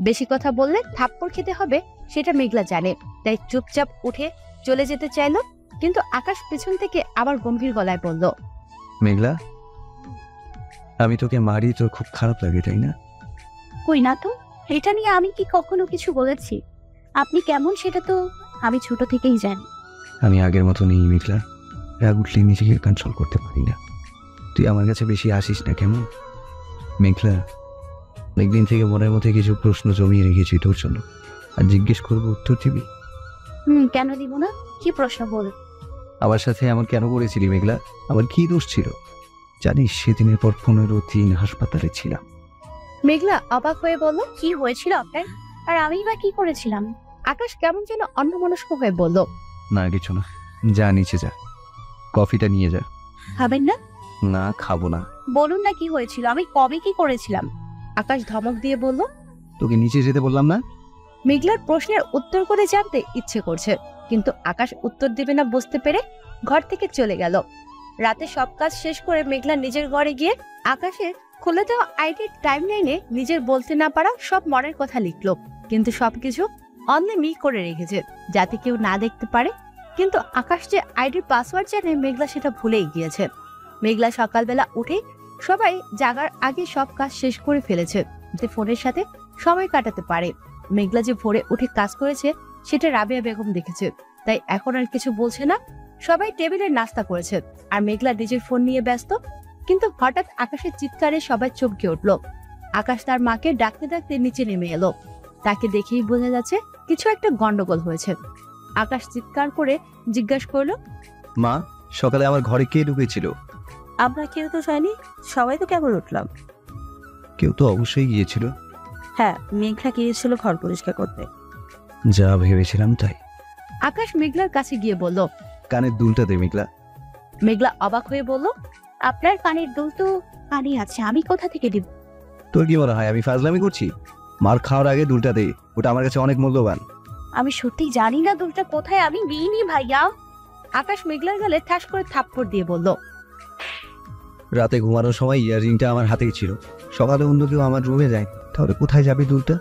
বেশি কথা বললে থাপ্পড় খেতে হবে সেটা মেঘলা জানে, তাই চুপচাপ উঠে চলে যেতে চাইলো। কিন্তু আকাশ পেছন থেকে আবার গম্ভীর গলায় বলল, মেঘলা, আমি তোকে মারি, তোর খুব খারাপ লাগে তাই না? কই না তো, এটা নিয়ে আমি কি কখনো কিছু বলেছি? আপনি কেমন সেটা তো আমি ছোট থেকেই জানি। আমি আগের মতো নেই মেঘলা, রাগ উঠলে নিজেকে কন্ট্রোল করতে পারি না। তুই আমার কাছে বেশি আসিস না কেমন? মেঘলা, অনেকদিন থেকে মনের মধ্যে কিছু প্রশ্ন জমিয়ে রেখেছি তোর জন্য, আর জিজ্ঞেস করবো, উত্তর দিবি? কেন দিব না? কি প্রশ্ন বলুন। আমার সাথে এমন কেন করেছিলি মেঘলা? আমার কি দোষ ছিল? জানিস, সেদিনের পর 15 দিন হাসপাতালে ছিলাম। মেঘলা অবাক হয়ে বলল, কি হয়েছিল আপনার? আর আমি বা কি করেছিলাম? আকাশ কেমন যেন অন্যমনস্ক হয়ে বলল, না কিছু না, যা নিচে যা, কফিটা নিয়ে যা। খাবেন না? না খাবো না। বলুন না কি হয়েছিল, আমি কবে কি করেছিলাম? আকাশ ধমক দিয়ে বলল, তোকে নিচে যেতে বললাম না? মেঘলার প্রশ্নের উত্তর করে জানতে ইচ্ছে করছে, কিন্তু আকাশ উত্তর দেবে না বুঝতে পেরে ঘর থেকে চলে গেল। রাতে সব কাজ শেষ করে মেঘলা নিজের ঘরে গিয়ে আকাশের খুলে দেওয়া আইডির টাইমলাইনে নিজের বলতে না পারা সব মনের কথা লিখলো, কিন্তু সবকিছু অনলাইন করে রেখেছে যাতে কেউ না দেখতে পারে। কিন্তু আকাশ যে আইডির পাসওয়ার্ড জানে মেঘলা সেটা ভুলেই গিয়েছে। মেঘলা সকালবেলা উঠে সবাই জাগার আগে সব কাজ শেষ করে ফেলেছে যাতে ফোনের সাথে সময় কাটাতে পারে। মেঘলা যে ভোরে উঠে কাজ করেছে সেটা রাবিয়া বেগম দেখেছে, তাই এখন আর কিছু বলছে না। সবাই টেবিলে নাস্তা করেছে আর মেঘলা নিজের ফোন নিয়ে ব্যস্ত। কিন্তু হঠাৎ আকাশের চিৎকারে সবাই চমকে উঠলো। আকাশ তার মাকে ডাকতে ডাকতে নিচে নেমে এলো। তাকে দেখেই বোঝা যাচ্ছে কিছু একটা গন্ডগোল হয়েছে। আকাশ চিৎকার করে জিজ্ঞাসা করলো, মা, সকালে আমার ঘরে কে ঢুকেছিল? আমরা কেউ তো যাইনি, সবাই তো কেবল উঠলাম। কেউ তো অবশ্যই গিয়েছিল। হ্যাঁ, মেঘলা গিয়েছিল ঘর পরিষ্কার করতে। যা ভেবেছিলাম তাই। আকাশ মেঘলার কাছে গিয়ে বলল। কানের দুলটা দে মেঘলা। মেঘলা অবাক হয়ে বলল, আপনার কানের দুল তো কানে আছে, আমি কোথা থেকে দিব? তোর কি মনে হয় আমি ফাজলামি করছি? মার খাওয়ার আগে দুলটা দে, ওটা আমার কাছে অনেক মূল্যবান। আমি সত্যি জানি না দুলটা কোথায়, আমি নিইনি ভাইয়া। আকাশ মেঘলার গালে ঠাস করে থাপ্পড় দিয়ে বলল। রাতে ঘুমানোর সময় ইয়াররিংটা আমার হাতেই ছিল, সকালে অন্য কেউ আমার রুমে যায়, তাহলে কোথায় যাবে দুলটা?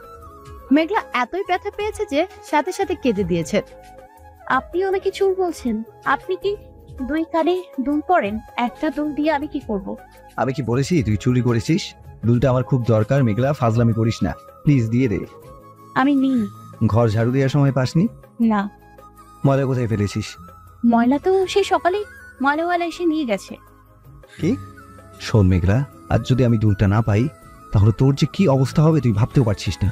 মেঘলা এতই ব্যথা পেয়েছে যে সাথে সাথে কেঁদে দিয়েছে। আপনি আমাকে চোর বলছেন? আপনি কি 2 কানে দুল পরেন? একটা দুল দিয়ে আমি কি করব? আমি কি বলেছি তুই চুরি করেছিস? দুলটা আমার খুব দরকার মেঘলা, ফাজলামি করিস না, প্লিজ দিয়ে দে। আমি নিই। ঘর ঝাড়ু দেওয়ার সময় পাসনি? না। ময়লা কোথায় ফেলেছিস? ময়লা তো সেই সকালে ময়লাওয়ালা এসে নিয়ে গেছে। কি? শোন মেঘলা, আজ যদি আমি দুলটা না পাই তাহলে তোর যে কি অবস্থা হবে তুই ভাবতেও পারছিস না।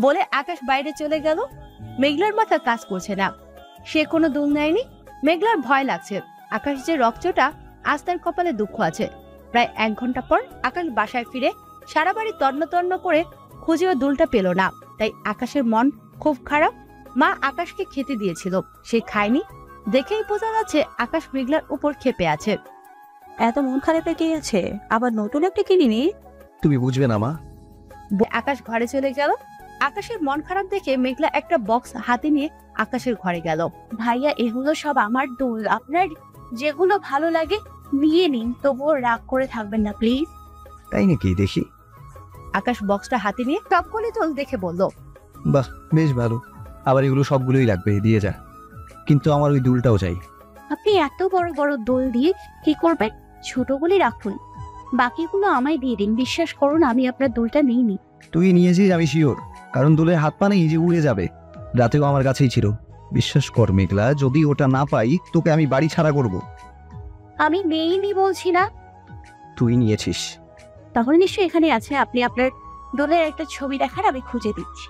বলে আকাশ বাইরে চলে গেল। মেঘলার মাথা কাজ করছে না, সে কোনো দুল নেয়নি। মেঘলার ভয় লাগছে, আকাশ যে রক্তটা, আজ তার কপালে দুঃখ আছে। প্রায় 1 ঘন্টা পর আকাশ বাসায় ফিরে সারা বাড়ি তন্ন তন্ন করে খুঁজেও দুলটা পেল না। তাই আকাশের মন খুব খারাপ। মা আকাশকে খেতে দিয়েছিল, সে খায়নি। দেখেই বোঝা যাচ্ছে আকাশ মেঘলার উপর ক্ষেপে আছে। এত মন খারাপ লেগে গেছে, আবার নতুন একটা কিনিনি? তুমি বুঝবে না মা। আকাশ ঘরে চলে গেল। আকাশের মন খারাপ দেখে মেঘলা একটা বক্স হাতে নিয়ে আকাশের ঘরে গেল। ভাইয়া, এগুলো সব আমার দুল, আপনার যেগুলো ভালো লাগে নিয়ে নিন, তবুও রাগ করে থাকবেন না প্লিজ। তাই নাকি? দেখি। আকাশ বক্সটা হাতে নিয়ে সবগুলি দুল দেখে বলল। বাহ, বেশ ভালো, আবার এগুলো সবগুলোই লাগবে, দিয়ে যা। কিন্তু আমার ওই দুলটাও চাই। আপনি এত বড় বড় দোল দিয়ে কি করবেন? ছোটগুলি রাখুন, বাকিগুলো আমায় দিয়ে দিন। বিশ্বাস করুন, আমি আপনার দুলটা নিইনি। তুই নিয়েছিস আমি শিওর, কারণ দুলের হাত পা নেই যে উড়ে যাবে। রাতেও আমার কাছেই ছিল। বিশ্বাস কর মেঘলা, যদি ওটা না পাই তোকে আমি বাড়ি ছাড়া করব। আমি নেইনি বলছি না। তুই নিয়েছিস। তাহলে নিশ্চয়ই এখানে আছে। আপনি আপনার দোলের একটা ছবি দেখান, আমি খুঁজে দিচ্ছি।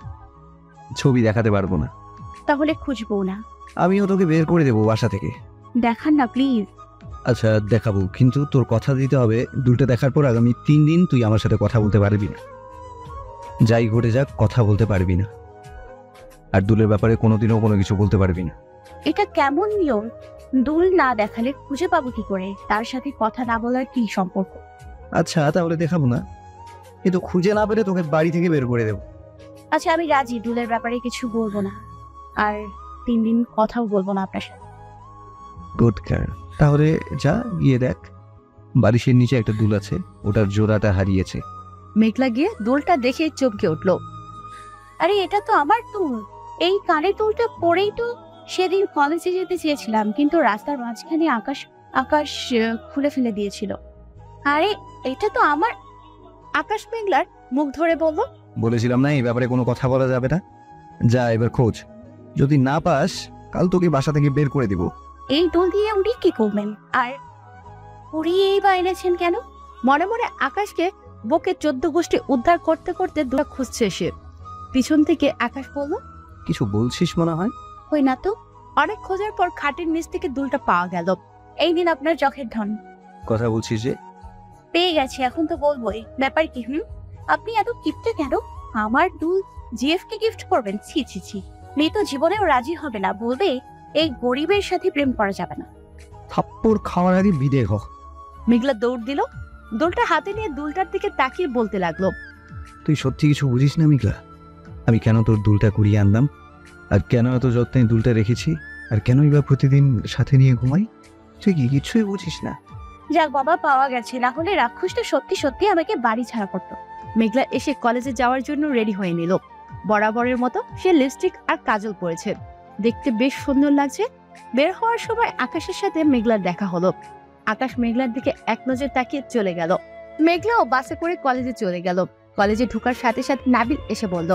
ছবি দেখাতে পারবো না। তাহলে খুঁজবো না। আমিও তোকে বের করে দেবো বাসা থেকে। দেখান না প্লিজ। আচ্ছা দেখাবো, কিন্তু তোর কথা দিতে হবে দুলটা দেখার পর আগামী 3 দিন তুই আমার সাথে কথা বলতে পারবি না। যাই ঘটে যাক কথা বলতে পারবি না, আর দুলের ব্যাপারে কোনোদিনও কোনো কিছু বলতে পারবি না। এটা কেমন নিয়ম? দুল না দেখালে খুঁজে পাবো কি করে? তার সাথে কথা না বলার কি সম্পর্ক? আচ্ছা তাহলে দেখাবো না, কিন্তু খুঁজে না পেলে তোকে বাড়ি থেকে বের করে দেবো। আচ্ছা, আমি রাজি, দুলের ব্যাপারে কিছু বলবো না, আর 3 দিন কথাও বলবো না আপনার সাথে। গুড গার্ল, তাহলে যা গিয়ে দেখ, বারিশের নিচে একটা দুল আছে, ওটার জোড়াটা হারিয়েছে। মেঘলা গিয়ে দুলটা দেখে চমকে উঠলো। আরে এটা তো আমার দুল। এই কানের দুলটা পরেই তো সেদিন কলেজে যেতে চেয়েছিলাম, কিন্তু রাস্তার মাঝখানে আকাশ খুলে ফেলে দিয়েছিল। আরে এটা তো আমার। আকাশ মেঘলার মুখ ধরে বলল। বলেছিলাম না এই ব্যাপারে কোনো কথা বলা যাবে না। যা এবার খোঁজ, যদি না পাস কাল তোকে বাসা থেকে বের করে দিব। এই দুল দিয়ে উনি কি করবেন? আর উড়িয়েই বা এনেছেন কেন? মনে মনে আকাশকে বকে 14 গোষ্ঠী উদ্ধার করতে করতে দুলটা খুঁজছে সে। পিছন থেকে আকাশ বলল, কিছু বলছিস মনে হয়। কই না তো। অনেক খোঁজার পর খাটের নিচ থেকে দুলটা পাওয়া গেল। এই দিন আপনার চোখের ধন। কথা বলছিস যে? পেয়ে গেছি, এখন তো বলবোই। ব্যাপার কি? আপনি এত কিপটে কেন? আমার দুল জিএফ কে গিফট করবেন? ছি ছি ছি, মেয়ে তো জীবনেও রাজি হবে না, বলবে এই গরিবের সাথে প্রেম করা যাবে না। থাপ্পড় খাওয়ার আগে বিদে হ। মেঘলা দৌড় দিল, দুলটা হাতে নিয়ে দুলটার দিকে তাকিয়ে বলতে লাগলো। তুই সত্যি কিছু বুঝিস না মেঘলা? আমি কেন তোর দুলটা কুড়িয়ে আনলাম, আর কেন এত যত্নে দুলটা রেখেছি, আর কেনই বা প্রতিদিন সাথে নিয়ে ঘুমাই? তুই কি কিছুই বুঝিস না? যাক বাবা, পাওয়া গেছে, না হলে রাক্ষসটা সত্যি সত্যি আমাকে বাড়ি ছাড়া করতো। মেঘলা এসে কলেজে যাওয়ার জন্য রেডি হয়ে নিল। বরাবরের মতো সে লিপস্টিক আর কাজল পরেছে, দেখতে বেশ সুন্দর লাগছে। বের হওয়ার সময় আকাশের সাথে মেঘলার দেখা হলো। আকাশ মেঘলার দিকে এক নজর তাকিয়ে চলে গেল। মেঘলাও বাসে করে কলেজে চলে গেল। কলেজে ঢোকার সাথে সাথে নাবিল এসে বলল,